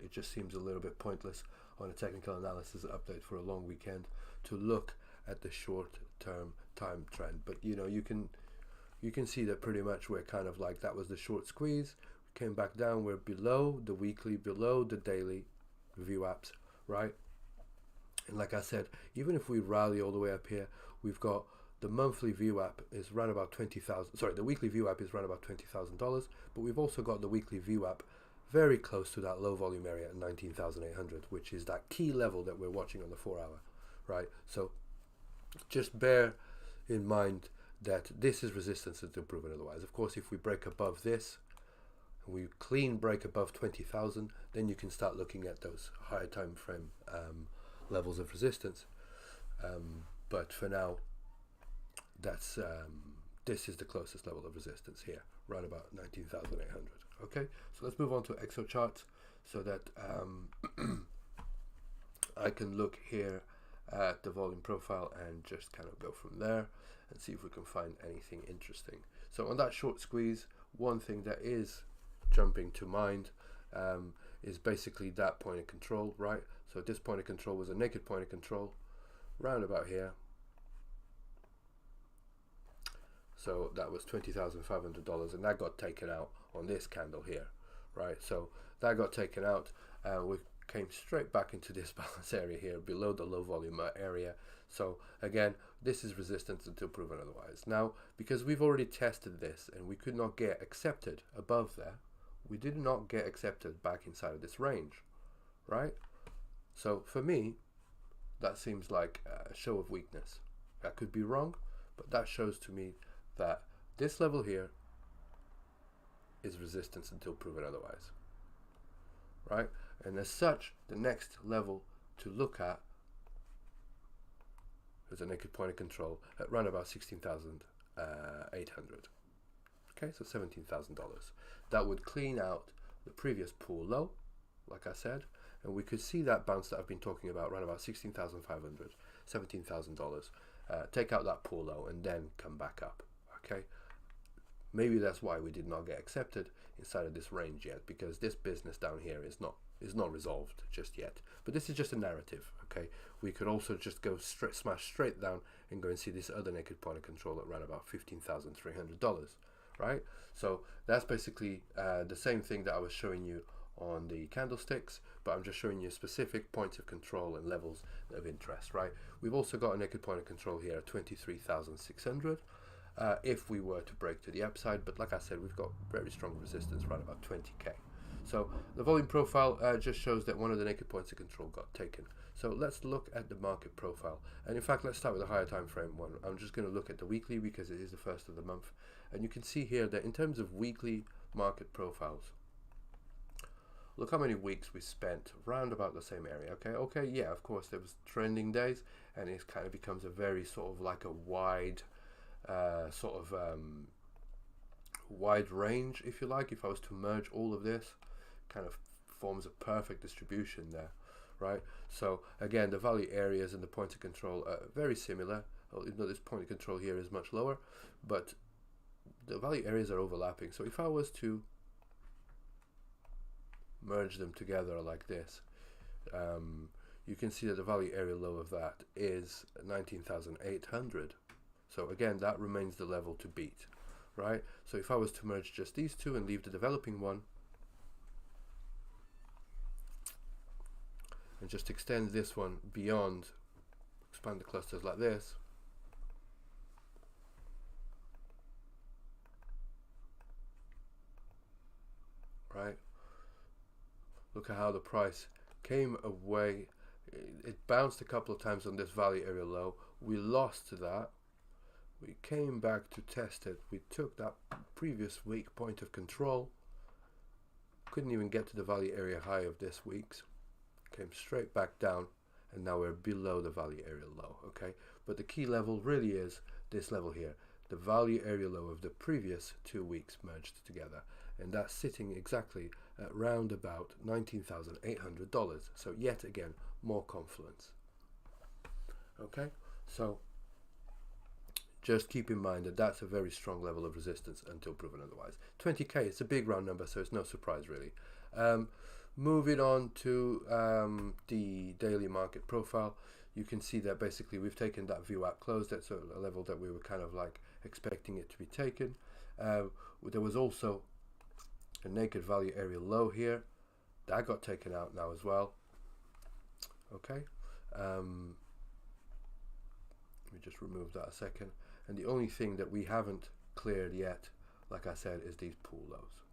S1: it just seems a little bit pointless on a technical analysis update for a long weekend to look at the short-term time trend. But you know, you can see that pretty much we're kind of like, that was the short squeeze, we came back down, we're below the weekly, below the daily VWAPs, right? And like I said, even if we rally all the way up here, we've got the monthly VWAP is around about 20,000. Sorry, the weekly VWAP is around about $20,000, but we've also got the weekly VWAP very close to that low volume area at 19,800, which is that key level that we're watching on the 4-hour, right? So just bear in mind that this is resistance until proven otherwise. Of course, if we break above this, and we clean break above 20,000, then you can start looking at those higher time frame levels of resistance. But for now, that's this is the closest level of resistance here, right about 19,800. Okay, so let's move on to exo charts so that I can look here at the volume profile and just kind of go from there and see if we can find anything interesting. So on that short squeeze, one thing that is jumping to mind is basically that point of control, right? So this point of control was a naked point of control round about here. So that was $20,500, and that got taken out on this candle here, right? So that got taken out. We came straight back into this balance area here below the low volume area. So again, this is resistance until proven otherwise. Now, because we've already tested this and we could not get accepted above there, we did not get accepted back inside of this range, right? So for me, that seems like a show of weakness. I could be wrong, but that shows to me that this level here is resistance until proven otherwise, right? And as such, the next level to look at is a naked point of control at around about 16,800. Okay, so $17,000. That would clean out the previous pool low, like I said, and we could see that bounce that I've been talking about, around about $16,500, $17,000. Take out that pool low and then come back up. Okay, maybe that's why we did not get accepted inside of this range yet, because this business down here is not resolved just yet. But this is just a narrative. Okay, we could also just go smash straight down and go and see this other naked point of control at around about $15,300. Right, so that's basically the same thing that I was showing you on the candlesticks, but I'm just showing you specific points of control and levels of interest. Right, we've also got a naked point of control here at 23,600 if we were to break to the upside, but like I said, we've got very strong resistance right about 20k. So the volume profile just shows that one of the naked points of control got taken. So let's look at the market profile, and in fact let's start with the higher time frame one. I'm just going to look at the weekly because it is the first of the month, and you can see here that in terms of weekly market profiles, look how many weeks we spent round about the same area. Okay, yeah, of course there was trending days, and it kind of becomes a very sort of like a wide wide range, if you like. If I was to merge all of this, kind of forms a perfect distribution there, right? So again, the value areas and the point of control are very similar. Even though this point of control here is much lower, but the value areas are overlapping. So if I was to merge them together like this, you can see that the value area low of that is 19,800. So again, that remains the level to beat, right? So if I was to merge just these two and leave the developing one, and just extend this one beyond, expand the clusters like this, right? Look at how the price came away. It bounced a couple of times on this value area low. We lost that. We came back to test it. We took that previous week point of control. Couldn't even get to the value area high of this week's. Came straight back down, and now we're below the value area low. Okay, but the key level really is this level here, the value area low of the previous 2 weeks merged together, and that's sitting exactly at round about $19,800. So yet again, more confluence. Okay, so just keep in mind that that's a very strong level of resistance until proven otherwise. 20k, it's a big round number, so it's no surprise really. Moving on to the daily market profile, you can see that basically we've taken that VWAP close. That's a level that we were kind of like expecting it to be taken. There was also a naked value area low here. That got taken out now as well. Okay. Let me just remove that a second. And the only thing that we haven't cleared yet, like I said, is these pool lows,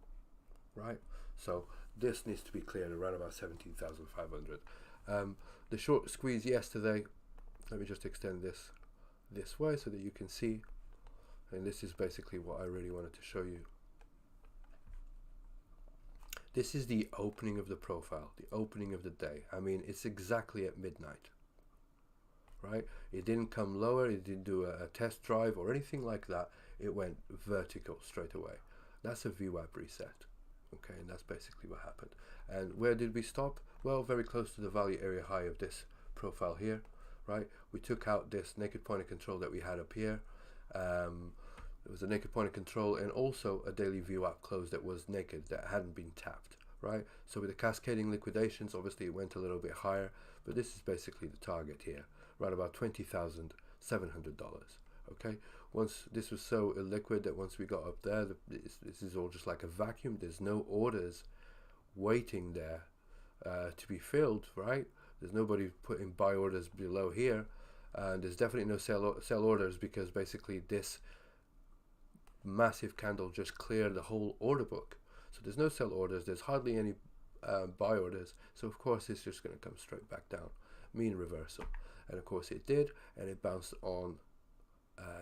S1: right? So this needs to be cleared around about 17,500. The short squeeze yesterday, let me just extend this way so that you can see, and this is basically what I really wanted to show you. This is the opening of the profile, the opening of the day. I mean, it's exactly at midnight, right? It didn't come lower, it didn't do a test drive or anything like that. It went vertical straight away. That's a VWAP reset. Okay, and that's basically what happened. And where did we stop? Well, very close to the value area high of this profile here, right? We took out this naked point of control that we had up here. It was a naked point of control and also a daily VWAP close that was naked, that hadn't been tapped, right? So with the cascading liquidations, obviously it went a little bit higher, but this is basically the target here, right about $20,700. Okay, once this was so illiquid that once we got up there, this is all just like a vacuum. There's no orders waiting there to be filled, right? There's nobody putting buy orders below here, and there's definitely no sell orders, because basically this massive candle just cleared the whole order book. So there's no sell orders, there's hardly any buy orders, so of course it's just going to come straight back down, mean reversal. And of course it did, and it bounced on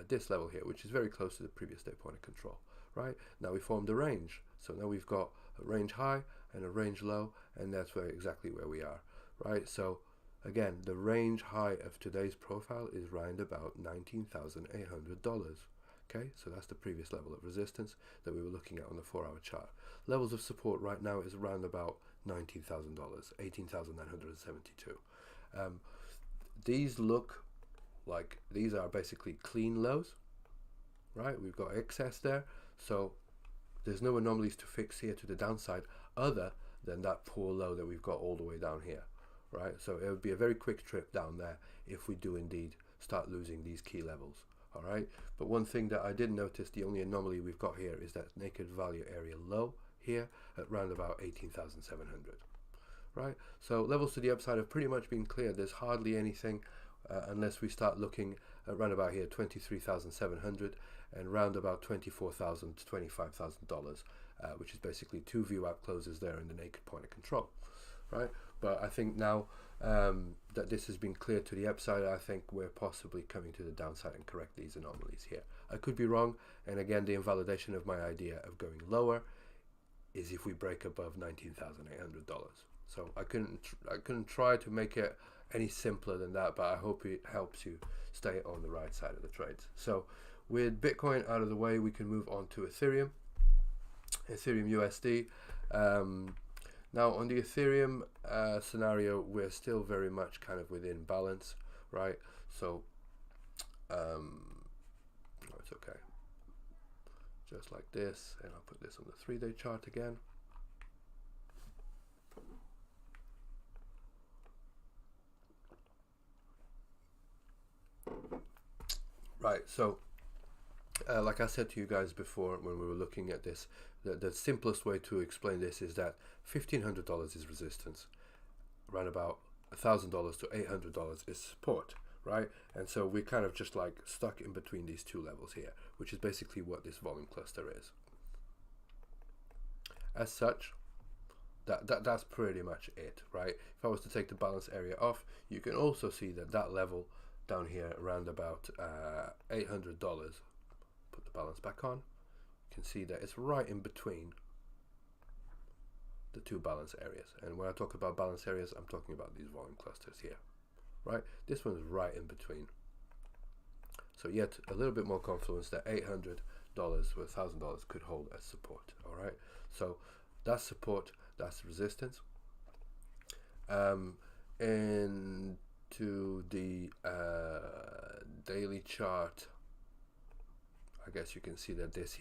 S1: this level here, which is very close to the previous day point of control, right? Now we formed a range, so now we've got a range high and a range low, and that's exactly where we are, right? So again, the range high of today's profile is round about $19,800. Okay, so that's the previous level of resistance that we were looking at on the 4-hour chart. Levels of support right now is around about $19,000, $18,972. These look like these are basically clean lows, right? We've got excess there, so there's no anomalies to fix here to the downside other than that poor low that we've got all the way down here, right? So it would be a very quick trip down there if we do indeed start losing these key levels. All right, but one thing that I did notice, the only anomaly we've got here is that naked value area low here at round about 18,700. Right, so levels to the upside have pretty much been cleared. There's hardly anything unless we start looking at round about here 23,700 and round about $24,000 to $25,000, which is basically 2 VWAP closes there in the naked point of control. Right, but I think now that this has been cleared to the upside, I think we're possibly coming to the downside and correct these anomalies here. I could be wrong, and again, the invalidation of my idea of going lower is if we break above $19,800. So I couldn't try to make it any simpler than that, but I hope it helps you stay on the right side of the trades. So with Bitcoin out of the way, we can move on to Ethereum USD. Now on the Ethereum scenario, we're still very much kind of within balance, right? So it's okay, just like this, and I'll put this on the 3-day chart again. Right, so like I said to you guys before when we were looking at this, the simplest way to explain this is that $1,500 is resistance, around about $1,000 to $800 is support, right? And so we're kind of just like stuck in between these two levels here, which is basically what this volume cluster is. As such, that's pretty much it, right? If I was to take the balance area off, you can also see that that level down here around about $800, put the balance back on, you can see that it's right in between the two balance areas. And when I talk about balance areas, I'm talking about these volume clusters here, right? This one's right in between. So yet a little bit more confluence that $800 with $1,000 could hold as support. All right, so that's support, that's resistance. And to the daily chart, I guess you can see that this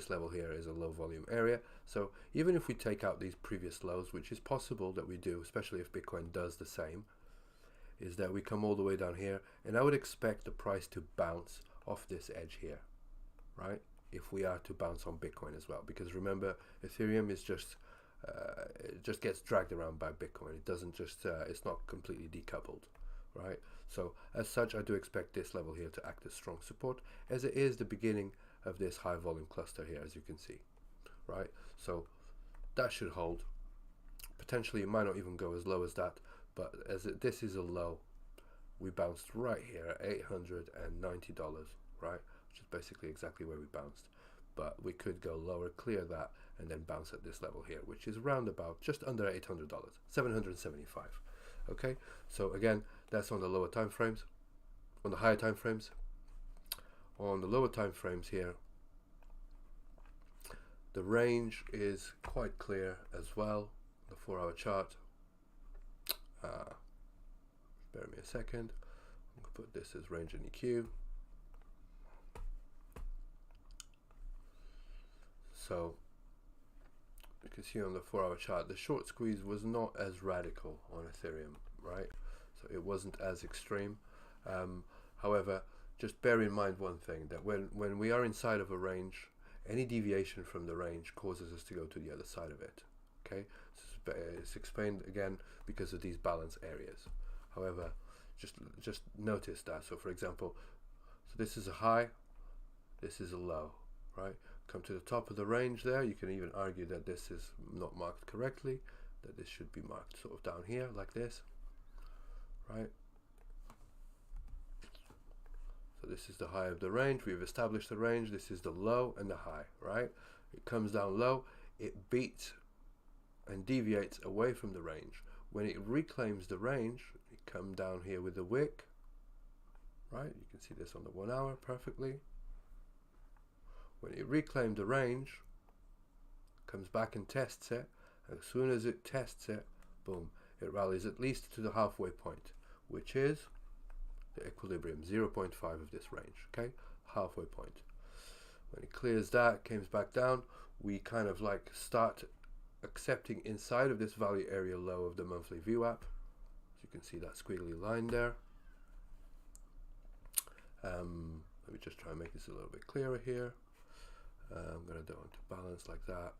S1: level here is a low volume area. So even if we take out these previous lows, which is possible that we do, especially if Bitcoin does the same, is that we come all the way down here, and I would expect the price to bounce off this edge here, right? If we are to bounce on Bitcoin as well, because remember, Ethereum is just it just gets dragged around by Bitcoin. It doesn't just it's not completely decoupled, right? So as such, I do expect this level here to act as strong support, as it is the beginning of this high volume cluster here, as you can see, right? So that should hold. Potentially it might not even go as low as that, but as this is a low, we bounced right here at $890, right? Which is basically exactly where we bounced. But we could go lower, clear that, and then bounce at this level here, which is round about just under $800, $775. Okay, so again, that's on the lower time frames. On the higher time frames, on the lower time frames here, the range is quite clear as well. The 4-hour chart. Bear me a second. I'm gonna put this as range in EQ. So you can see on the 4-hour chart, the short squeeze was not as radical on Ethereum, right? So it wasn't as extreme. However, just bear in mind one thing, that when we are inside of a range, any deviation from the range causes us to go to the other side of it. Okay, so it's explained again because of these balance areas. However, just notice that. So for example, so this is a high, this is a low, right? Come to the top of the range there, you can even argue that this is not marked correctly, that this should be marked sort of down here like this, right? So this is the high of the range, we've established the range, this is the low and the high, right? It comes down low, it beats and deviates away from the range. When it reclaims the range, it comes down here with the wick, right? You can see this on the 1 hour perfectly. When it reclaimed the range, comes back and tests it, and as soon as it tests it, boom, it rallies at least to the halfway point, which is the equilibrium, 0.5 of this range, okay? Halfway point. When it clears that, comes back down, we kind of like start accepting inside of this value area low of the monthly VWAP. As you can see that squiggly line there. Let me just try and make this a little bit clearer here. I'm going to do it to balance like that.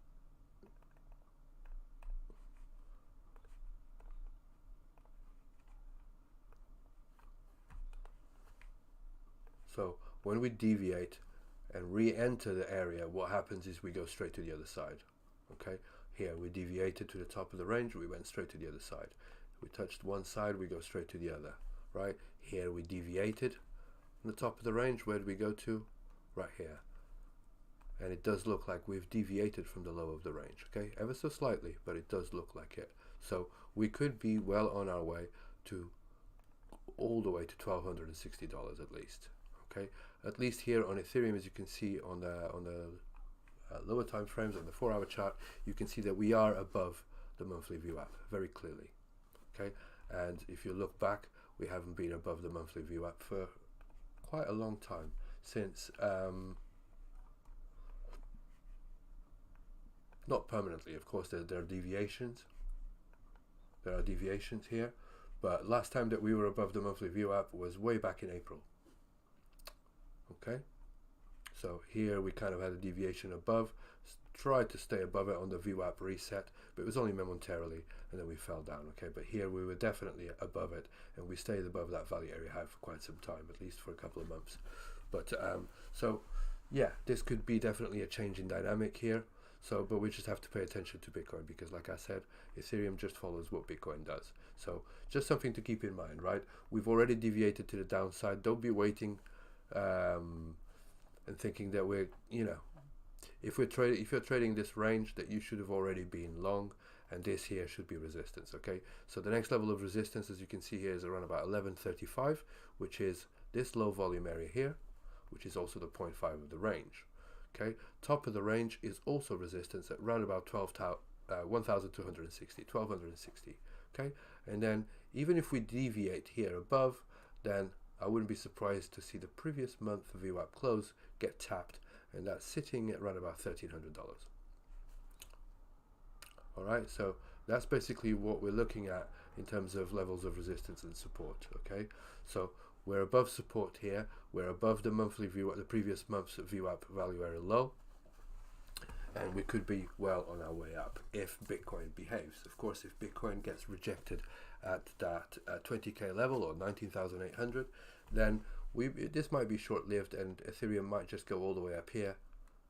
S1: So when we deviate and re-enter the area, what happens is we go straight to the other side. Okay, here we deviated to the top of the range, we went straight to the other side. We touched one side, we go straight to the other. Right here we deviated on the top of the range. Where do we go to? Right here. And it does look like we've deviated from the low of the range, okay, ever so slightly, but it does look like it. So we could be well on our way to all the way to $1,260 at least. Okay, at least here on Ethereum, as you can see on the lower time frames, on the 4-hour chart, you can see that we are above the monthly VWAP very clearly. Okay, and if you look back, we haven't been above the monthly VWAP for quite a long time, since not permanently, of course. There are deviations. There are deviations here, but last time that we were above the monthly VWAP was way back in April. Okay, so here we kind of had a deviation above, tried to stay above it on the VWAP reset, but it was only momentarily, and then we fell down. Okay, but here we were definitely above it, and we stayed above that value area high for quite some time, at least for a couple of months. But so yeah, this could be definitely a change in dynamic here. So, but we just have to pay attention to Bitcoin, because like I said, Ethereum just follows what Bitcoin does. So just something to keep in mind, right? We've already deviated to the downside. Don't be waiting and thinking that we're, you know, if you're trading this range, that you should have already been long, and this here should be resistance. Okay, so the next level of resistance, as you can see here, is around about 1135, which is this low volume area here, which is also the 0.5 of the range. Okay, top of the range is also resistance at around about 1260. Okay, and then even if we deviate here above, then I wouldn't be surprised to see the previous month VWAP close get tapped, and that's sitting at around about $1,300. All right, so that's basically what we're looking at in terms of levels of resistance and support. Okay, so we're above support here. We're above the monthly VWAP, the previous month's VWAP value area low, and we could be well on our way up if Bitcoin behaves. Of course, if Bitcoin gets rejected at that 20k level or 19,800, then this might be short-lived, and Ethereum might just go all the way up here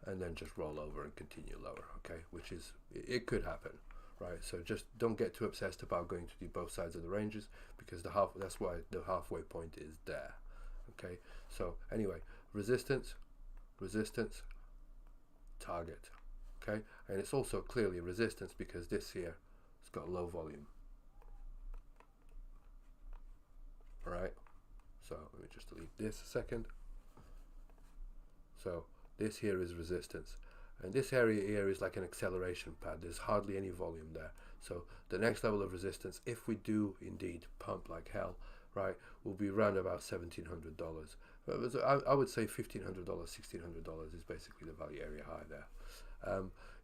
S1: and then just roll over and continue lower. Okay, which is, it could happen, right? So just don't get too obsessed about going to do both sides of the ranges, because that's why the halfway point is there. Okay, so anyway, resistance, target. Okay, and it's also clearly resistance because this here has got low volume. All right, so let me just delete this a second. So this here is resistance, and this area here is like an acceleration pad. There's hardly any volume there. So the next level of resistance, if we do indeed pump like hell, right, will be around about $1,700. I would say $1,500, $1,600 is basically the value area high there.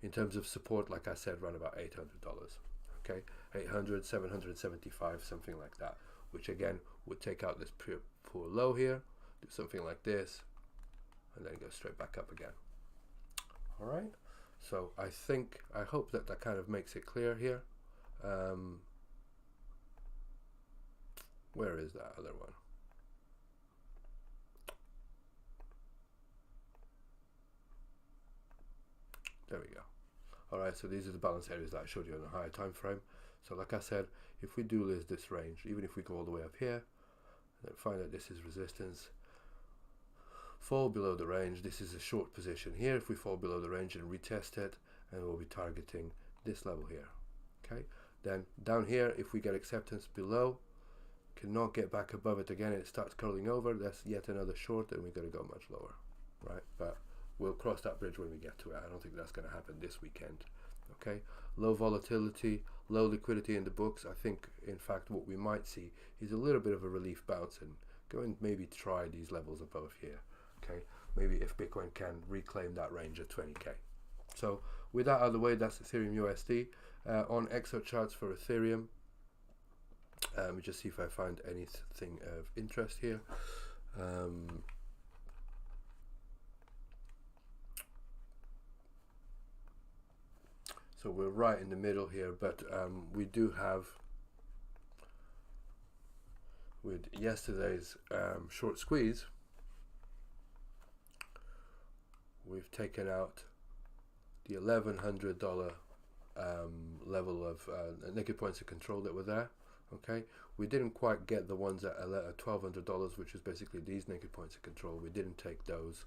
S1: In terms of support, like I said, around about $800. Okay, 800, 775, something like that, which again would take out this poor low here, do something like this, and then go straight back up again. All right, so I hope that kind of makes it clear here. Where is that other one? There we go. All right, so these are the balance areas that I showed you on a higher time frame. So like I said, if we do lose this range, even if we go all the way up here, then find that this is resistance, fall below the range, this is a short position here. If we fall below the range and retest it, and we'll be targeting this level here. Okay, then down here, if we get acceptance below, cannot get back above it again, and it starts curling over, that's yet another short, and we've got to go much lower, right? But we'll cross that bridge when we get to it. I don't think that's going to happen this weekend. Okay, low volatility, low liquidity in the books. I think, in fact, what we might see is a little bit of a relief bounce and go and maybe try these levels above here. Okay, maybe if Bitcoin can reclaim that range at 20k. So with that out of the way, that's Ethereum USD. On XO charts for Ethereum, let me just see if I find anything of interest here. So we're right in the middle here, but we do have, with yesterday's short squeeze, we've taken out the $1,100 level of naked points of control that were there. Okay, we didn't quite get the ones at $1,200, which is basically these naked points of control. We didn't take those,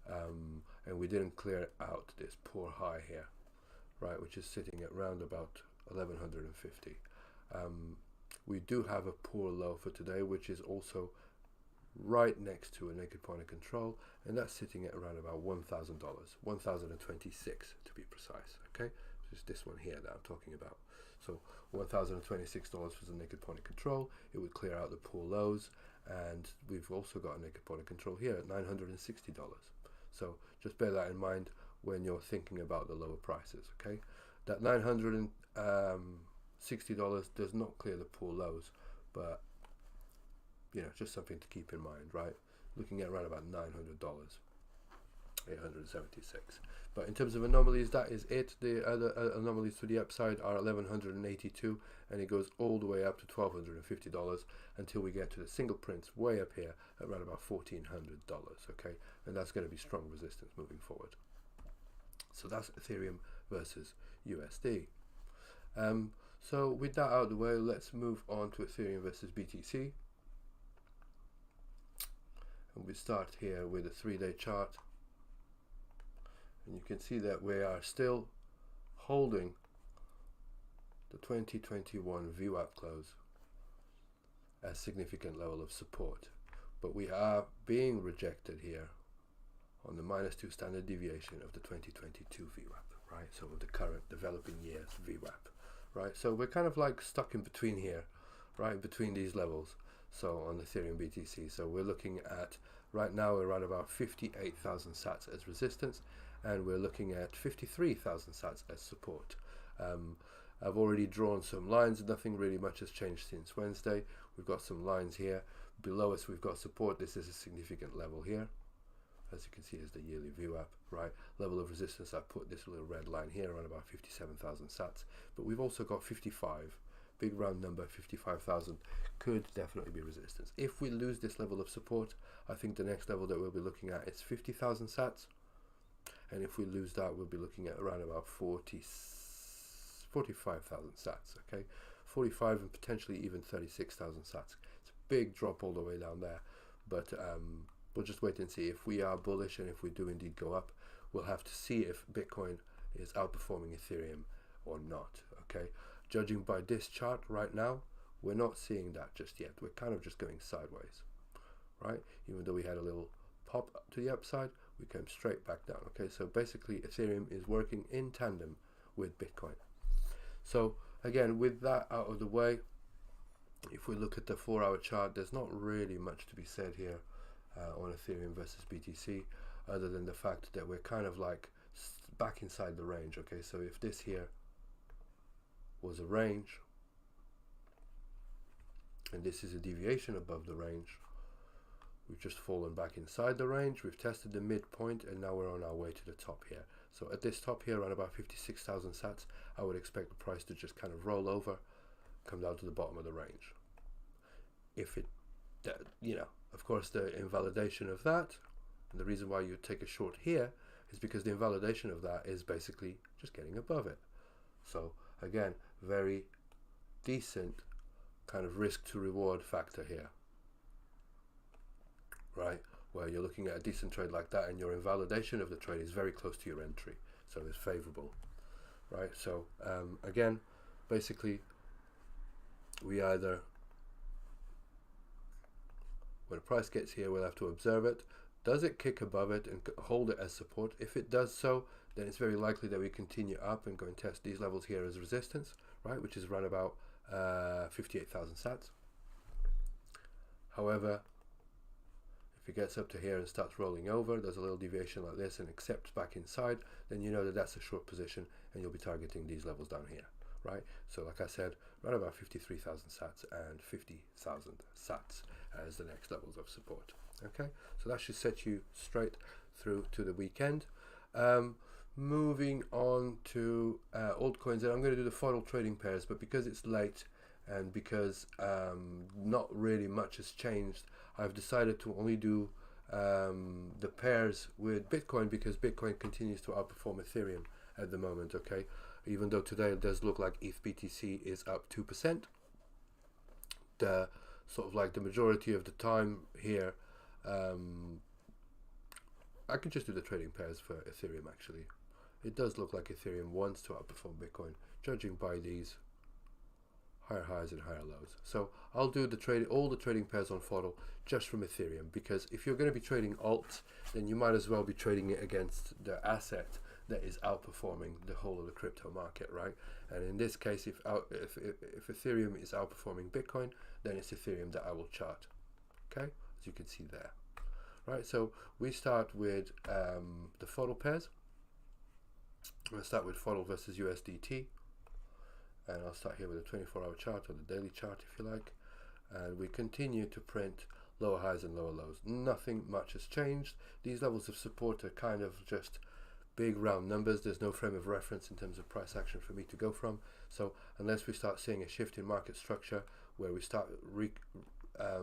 S1: and we didn't clear out this poor high here, right, which is sitting at around about 1,150. We do have a poor low for today, which is also right next to a naked point of control, and that's sitting at around about $1,000, 1,026 to be precise. Okay, just this one here that I'm talking about. So $1,026 was the naked point of control. It would clear out the poor lows, and we've also got a naked point of control here at $960. So just bear that in mind when you're thinking about the lower prices. Okay, that $960 does not clear the poor lows, but you know, just something to keep in mind, right? Looking at around about $900, 876. But in terms of anomalies, that is it. The other anomalies to the upside are 1,182, and it goes all the way up to $1,250 until we get to the single prints way up here at around about $1,400. Okay, and that's going to be strong resistance moving forward. So that's Ethereum versus USD. So with that out of the way, let's move on to Ethereum versus BTC. And we start here with a 3-day chart. And you can see that we are still holding the 2021 VWAP close as significant level of support. But we are being rejected here on the -2 standard deviation of the 2022 VWAP, right? So of the current developing years VWAP, right? So we're kind of like stuck in between here, right? Between these levels. So on Ethereum BTC, so we're looking at, right now we're around about 58,000 sats as resistance, and we're looking at 53,000 sats as support. I've already drawn some lines. Nothing really much has changed since Wednesday. We've got some lines here. Below us we've got support. This is a significant level here. As you can see, is the yearly VWAP, right? Level of resistance, I put this little red line here around about 57,000 sats. But we've also got 55. Big round number, 55,000 could definitely be resistance. If we lose this level of support, I think the next level that we'll be looking at is 50,000 sats. And if we lose that, we'll be looking at around about 45,000 sats, okay? 45 and potentially even 36,000 sats. It's a big drop all the way down there. But we'll just wait and see. If we are bullish and if we do indeed go up, we'll have to see if Bitcoin is outperforming Ethereum or not, okay? Judging by this chart right now, we're not seeing that just yet. We're kind of just going sideways, right? Even though we had a little pop to the upside, we came straight back down. Okay, so basically Ethereum is working in tandem with Bitcoin. So again, with that out of the way, if we look at the 4-hour chart, there's not really much to be said here on Ethereum versus BTC, other than the fact that we're kind of like back inside the range. Okay, so if this here was a range, and this is a deviation above the range, we've just fallen back inside the range. We've tested the midpoint, and now we're on our way to the top here. So at this top here, around about 56,000 sats, I would expect the price to just kind of roll over, come down to the bottom of the range. If it, you know, of course, the invalidation of that, and the reason why you take a short here is because the invalidation of that is basically just getting above it. So again, very decent kind of risk to reward factor here, right? Where you're looking at a decent trade like that, and your invalidation of the trade is very close to your entry, so it's favorable, right? So again, basically, we either, when the price gets here, we'll have to observe it. Does it kick above it and hold it as support? If it does so, then it's very likely that we continue up and go and test these levels here as resistance, right, which is around about 58,000 sats. However, if it gets up to here and starts rolling over, there's a little deviation like this and accepts back inside, then you know that that's a short position and you'll be targeting these levels down here, right? So like I said, around about 53,000 sats and 50,000 sats as the next levels of support. Okay, so that should set you straight through to the weekend. Moving on to altcoins, and I'm going to do the final trading pairs, but because it's late and because not really much has changed, I've decided to only do the pairs with Bitcoin, because Bitcoin continues to outperform Ethereum at the moment. Okay, even though today it does look like ETH BTC is up 2%, the sort of like the majority of the time here, I could just do the trading pairs for Ethereum. Actually, it does look like Ethereum wants to outperform Bitcoin, judging by these higher highs and higher lows. So I'll do all the trading pairs on FODL just from Ethereum, because if you're going to be trading alts, then you might as well be trading it against the asset that is outperforming the whole of the crypto market, right? And in this case, if Ethereum is outperforming Bitcoin, then it's Ethereum that I will chart. Okay, as you can see there, right? So we start with the FODL pairs. I'm going to start with FODL versus USDT. And I'll start here with a 24-hour chart, or the daily chart if you like, and we continue to print lower highs and lower lows. Nothing much has changed. These levels of support are kind of just big round numbers. There's no frame of reference in terms of price action for me to go from. So unless we start seeing a shift in market structure where we start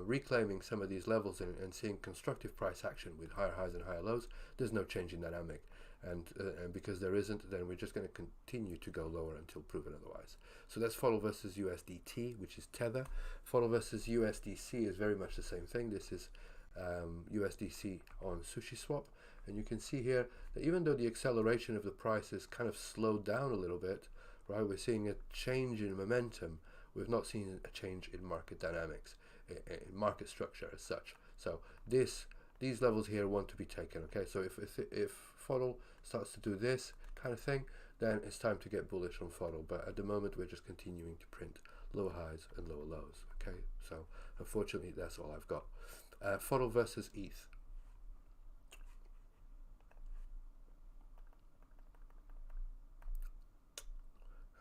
S1: reclaiming some of these levels and seeing constructive price action with higher highs and higher lows, there's no change in dynamic. And because there isn't, then we're just going to continue to go lower until proven otherwise. So that's FODL versus USDT, which is Tether. FODL versus USDC is very much the same thing. This is USDC on SushiSwap. And you can see here that even though the acceleration of the price has kind of slowed down a little bit, right, we're seeing a change in momentum. We've not seen a change in market dynamics, in market structure as such. So these levels here want to be taken. Okay, so if FODL starts to do this kind of thing, then it's time to get bullish on FODL. But at the moment, we're just continuing to print lower highs and lower lows. Okay, so unfortunately, that's all I've got. FODL versus ETH.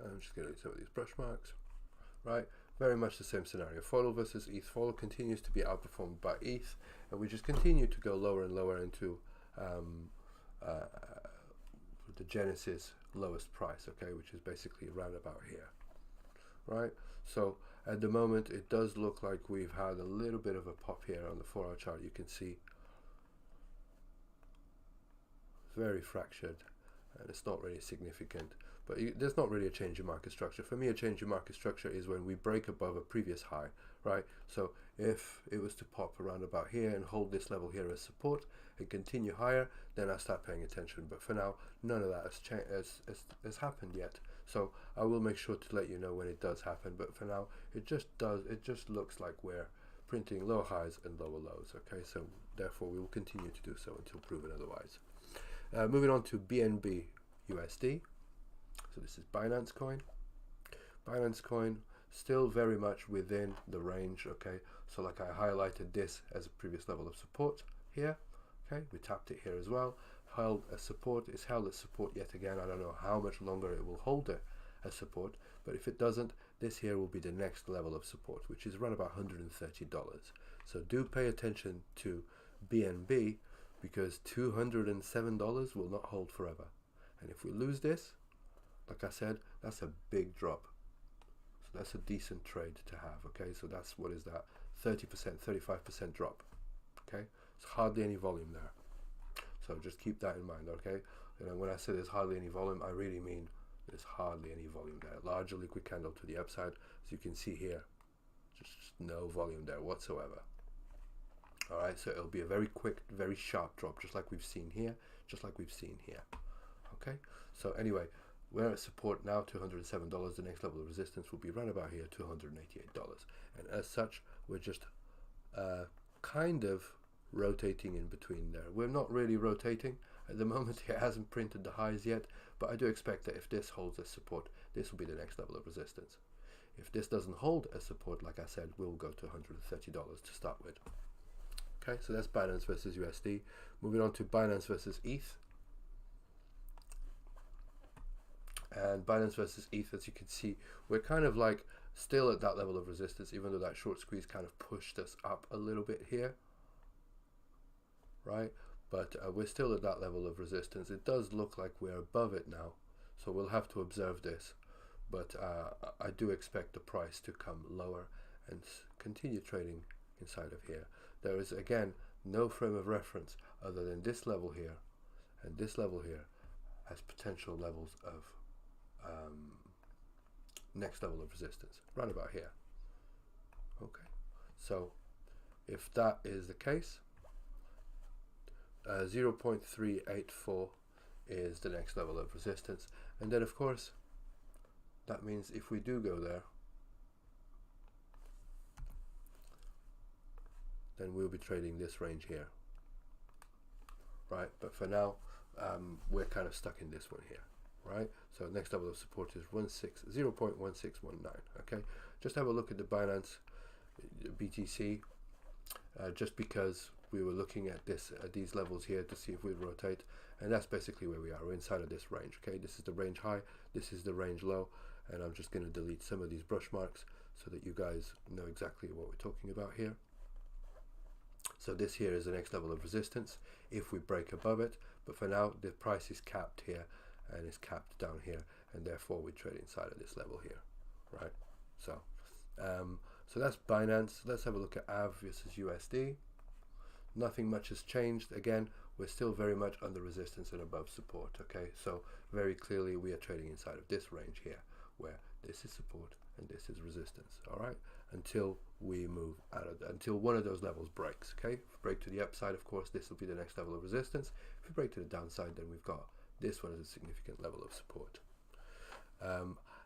S1: I'm just going to do some of these brush marks. Right, very much the same scenario. FODL versus ETH. FODL continues to be outperformed by ETH, and we just continue to go lower and lower into the Genesis lowest price, okay, which is basically around about here, right? So at the moment, it does look like we've had a little bit of a pop here on the 4-hour chart. You can see very fractured, and it's not really significant. But there's not really a change in market structure. For me, a change in market structure is when we break above a previous high, right? So if it was to pop around about here and hold this level here as support and continue higher, then I start paying attention. But for now, none of that has happened yet. So I will make sure to let you know when it does happen. But for now, it just looks like we're printing lower highs and lower lows, okay? So therefore, we will continue to do so until proven otherwise. Moving on to BNB USD. So this is Binance Coin. Binance Coin still very much within the range, okay? So like I highlighted this as a previous level of support here, okay? We tapped it here as well. Held as support. It's held as support yet again. I don't know how much longer it will hold it as support, but if it doesn't, this here will be the next level of support, which is around about $130. So do pay attention to BNB, because $207 will not hold forever. And if we lose this, like I said, that's a big drop. So that's a decent trade to have, okay? So that's, what is that? 30%, 35% drop, okay? It's hardly any volume there. So just keep that in mind, okay? You know, when I say there's hardly any volume, I really mean there's hardly any volume there. Larger liquid candle to the upside, as you can see here. Just no volume there whatsoever. All right, so it'll be a very quick, very sharp drop, just like we've seen here, just like we've seen here. Okay, so anyway, we're at support now, $207. The next level of resistance will be right about here, $288. And as such, we're just kind of rotating in between there. We're not really rotating at the moment. It hasn't printed the highs yet, but I do expect that if this holds as support, this will be the next level of resistance. If this doesn't hold as support, like I said, we'll go to $130 to start with. Okay, so that's Binance versus USD. Moving on to Binance versus ETH. And Binance versus ETH, as you can see, we're kind of like still at that level of resistance, even though that short squeeze kind of pushed us up a little bit here, right? But we're still at that level of resistance. It does look like we're above it now, so we'll have to observe this. But I do expect the price to come lower and continue trading inside of here. There is, again, no frame of reference other than this level here and this level here as potential levels of next level of resistance, right about here. Okay, so if that is the case, 0.384 is the next level of resistance, and then of course that means if we do go there, then we'll be trading this range here, right? But for now, we're kind of stuck in this one here, right? So next level of support is 0.1619. Okay, just have a look at the Binance BTC, just because we were looking at this at these levels here to see if we'd rotate, and that's basically where we are. We're inside of this range. Okay, this is the range high, this is the range low, and I'm just going to delete some of these brush marks so that you guys know exactly what we're talking about here. So this here is the next level of resistance if we break above it, but for now the price is capped here and is capped down here, and therefore we trade inside of this level here, right? So so that's Binance. Let's have a look at AV versus USD. Nothing much has changed. Again, we're still very much under resistance and above support. Okay, so very clearly we are trading inside of this range here, where this is support and this is resistance. All right, until we move out of until one of those levels breaks. Okay, if we break to the upside, of course, this will be the next level of resistance. If we break to the downside, then we've got this one as a significant level of support.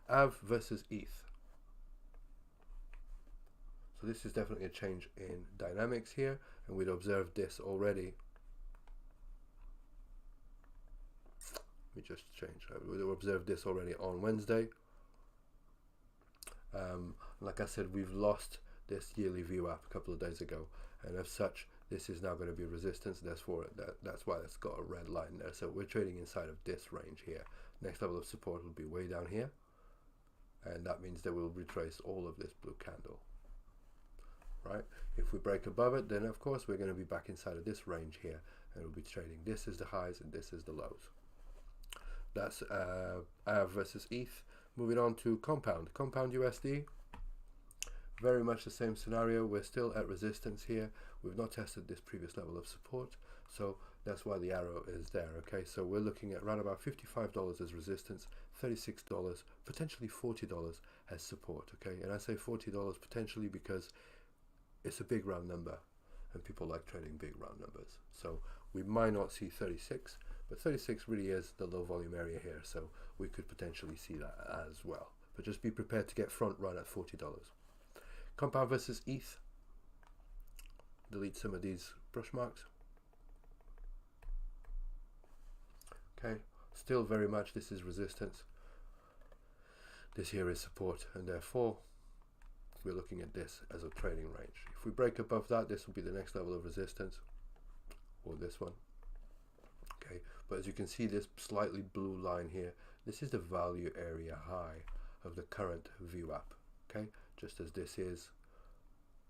S1: AV versus ETH. So this is definitely a change in dynamics here, and we'd observed this already. We just changed. We'd observed this already on Wednesday. Like I said, we've lost this yearly VWAP a couple of days ago, and as such, this is now going to be resistance. That's why it's got a red line there. So we're trading inside of this range here. Next level of support will be way down here, and that means that we'll retrace all of this blue candle. Right? If we break above it, then of course we're going to be back inside of this range here, and we'll be trading. This is the highs and this is the lows. That's AV versus ETH. Moving on to Compound USD. Very much the same scenario. We're still at resistance here. We've not tested this previous level of support, so that's why the arrow is there. Okay, so we're looking at around about $55 as resistance, $36, potentially $40 as support. Okay, and I say $40 potentially because it's a big round number and people like trading big round numbers. So we might not see 36, but 36 really is the low volume area here, so we could potentially see that as well. But just be prepared to get front run at $40. Compound versus ETH. Delete some of these brush marks. Okay, still very much this is resistance. This here is support, and therefore we're looking at this as a trading range. If we break above that, this will be the next level of resistance, or this one. Okay, but as you can see, this slightly blue line here, this is the value area high of the current VWAP. Okay, just as this is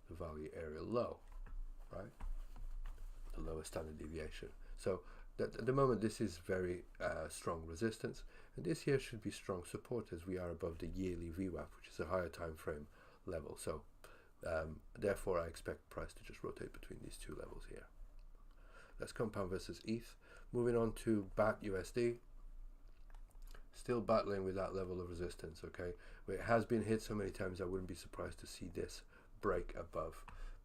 S1: the value area low, right? The lowest standard deviation. So at the moment, this is very strong resistance, and this here should be strong support as we are above the yearly VWAP, which is a higher time frame level. So therefore I expect price to just rotate between these two levels here. That's Compound versus ETH. Moving on to BAT USD. Still battling with that level of resistance. Okay, it has been hit so many times I wouldn't be surprised to see this break above.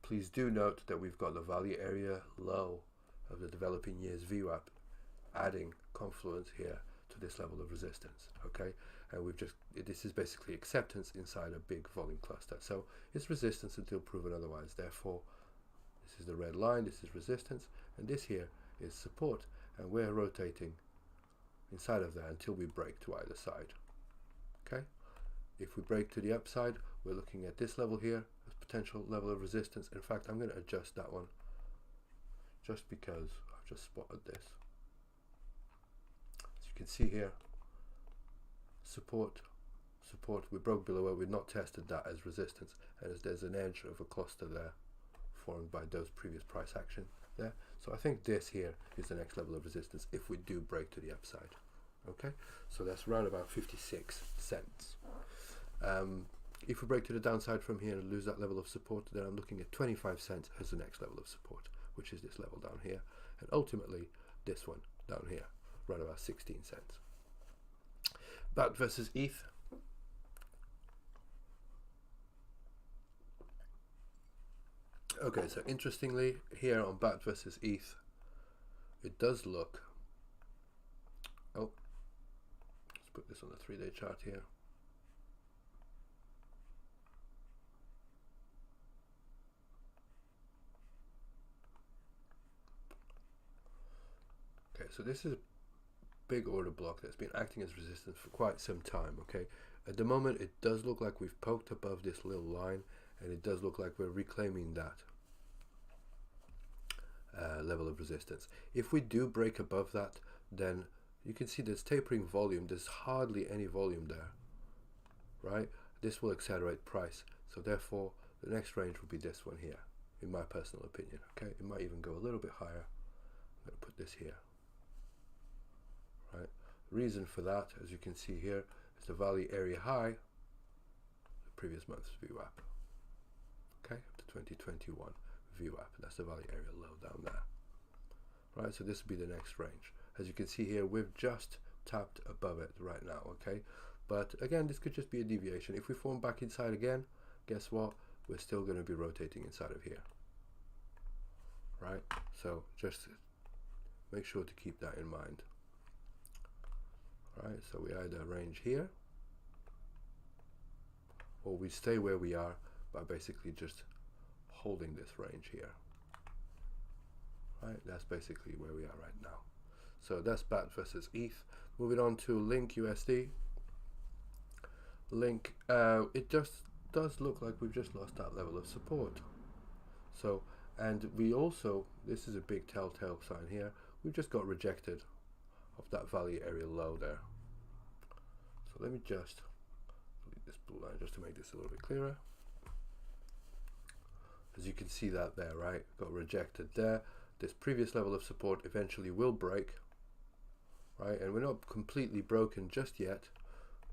S1: Please do note that we've got the value area low of the developing years VWAP adding confluence here to this level of resistance. Okay, and this is basically acceptance inside a big volume cluster. So it's resistance until proven otherwise. Therefore, This is the red line, this is resistance, and this here is support, and we're rotating inside of that until we break to either side. Okay, if we break to the upside, we're looking at this level here as potential level of resistance. In fact, I'm going to adjust that one just because I've just spotted this. As you can see here, support, we broke below it, we've not tested that as resistance, and as there's an edge of a cluster there formed by those previous price action there. So I think this here is the next level of resistance if we do break to the upside. Okay, so that's around about 56 cents. If we break to the downside from here and lose that level of support, then I'm looking at 25 cents as the next level of support, which is this level down here, and ultimately this one down here, around about 16 cents. BAT versus ETH. Okay, so interestingly, here on BAT versus ETH, it does look, oh, let's put this on the 3-day chart here. Okay, so this is a big order block that's been acting as resistance for quite some time. Okay, at the moment it does look like we've poked above this little line, and it does look like we're reclaiming that level of resistance. If we do break above that, then you can see there's tapering volume. There's hardly any volume there, right? This will accelerate price, so therefore the next range will be this one here, in my personal opinion. Okay, it might even go a little bit higher. I'm going to put this here, right? Reason for that, as you can see here, is the value area high, the previous month's VWAP. Okay, up to 2021 VWAP. That's the value area low down there, right? So this would be the next range. As you can see here, we've just tapped above it right now. Okay, but again, this could just be a deviation. If we form back inside again, guess what? We're still going to be rotating inside of here, right? So just make sure to keep that in mind. Right, so we either range here, or we stay where we are by basically just holding this range here. Right, that's basically where we are right now. So that's BAT versus ETH. Moving on to Link USD. Link, it just does look like we've just lost that level of support. So, and we also, this is a big telltale sign here, we've just got rejected of that value area low there. So let me just delete this blue line just to make this a little bit clearer. As you can see that there, right, got rejected there. This previous level of support eventually will break, right, and we're not completely broken just yet,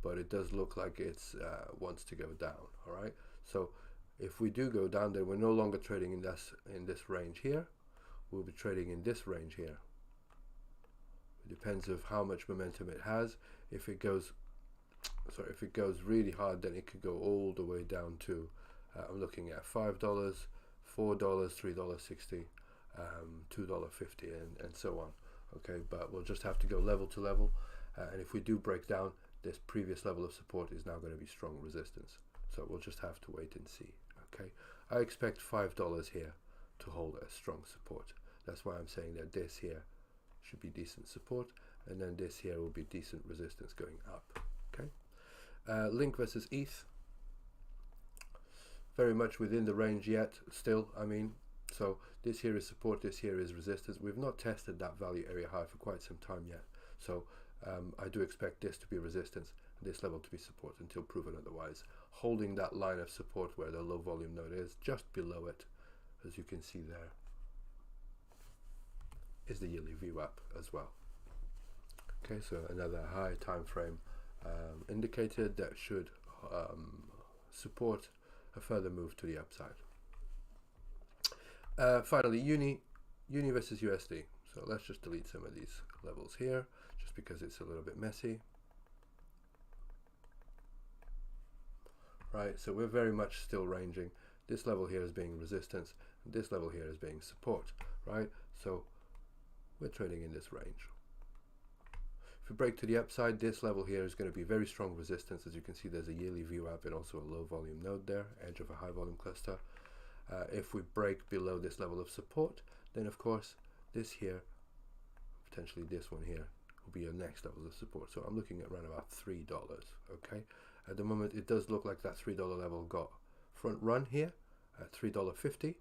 S1: but it does look like it's wants to go down. All right, so if we do go down, then we're no longer trading in this range here. We'll be trading in this range here. It depends of how much momentum it has. If it goes really hard, then it could go all the way down to I'm looking at $5, $4, $3.60, $2.50, and so on. Okay, but we'll just have to go level to level, and if we do break down, this previous level of support is now going to be strong resistance. So we'll just have to wait and see. Okay, I expect $5 here to hold as strong support. That's why I'm saying that this here should be decent support, and then this here will be decent resistance going up. Okay, Link versus ETH. Very much within the range yet, still, I mean, so this here is support, this here is resistance. We've not tested that value area high for quite some time yet, so I do expect this to be resistance and this level to be support until proven otherwise. Holding that line of support where the low volume node is, just below it, as you can see there, is the yearly VWAP as well. Okay, so another high time frame indicator that should support a further move to the upside. Finally, Uni versus USD. So let's just delete some of these levels here, just because it's a little bit messy. Right, so we're very much still ranging. This level here is being resistance, and this level here is being support, right? So we're trading in this range. If we break to the upside, this level here is going to be very strong resistance. As you can see, there's a yearly VWAP and also a low volume node there, edge of a high volume cluster. If we break below this level of support, then of course this here, potentially this one here, will be your next level of support. So I'm looking at around about $3. Okay, at the moment it does look like that $3 level got front run here at $3.50.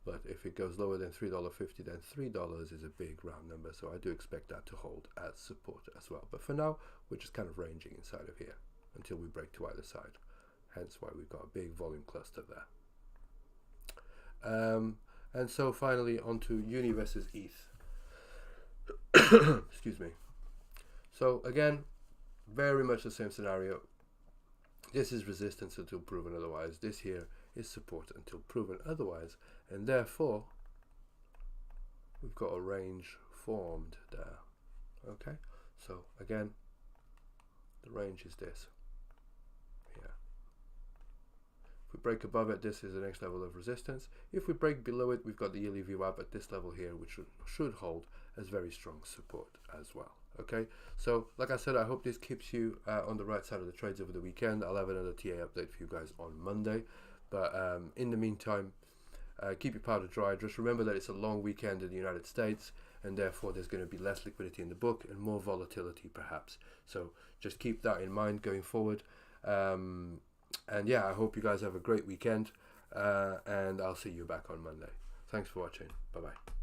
S1: But if it goes lower than $3.50, then $3 is a big round number. So I do expect that to hold as support as well. But for now, we're just kind of ranging inside of here until we break to either side. Hence why we've got a big volume cluster there. And so finally onto Uni versus ETH. Excuse me. So again, very much the same scenario. This is resistance until proven otherwise. This here is support until proven otherwise, and therefore we've got a range formed there. Okay, so again, the range is this here. If we break above it, this is the next level of resistance. If we break below it, we've got the yearly VWAP at this level here, which should hold as very strong support as well. Okay, so like I said, I hope this keeps you on the right side of the trades over the weekend. I'll have another TA update for you guys on Monday. But in the meantime, keep your powder dry. Just remember that it's a long weekend in the United States, and therefore there's going to be less liquidity in the book and more volatility perhaps. So just keep that in mind going forward. And yeah, I hope you guys have a great weekend, and I'll see you back on Monday. Thanks for watching. Bye-bye.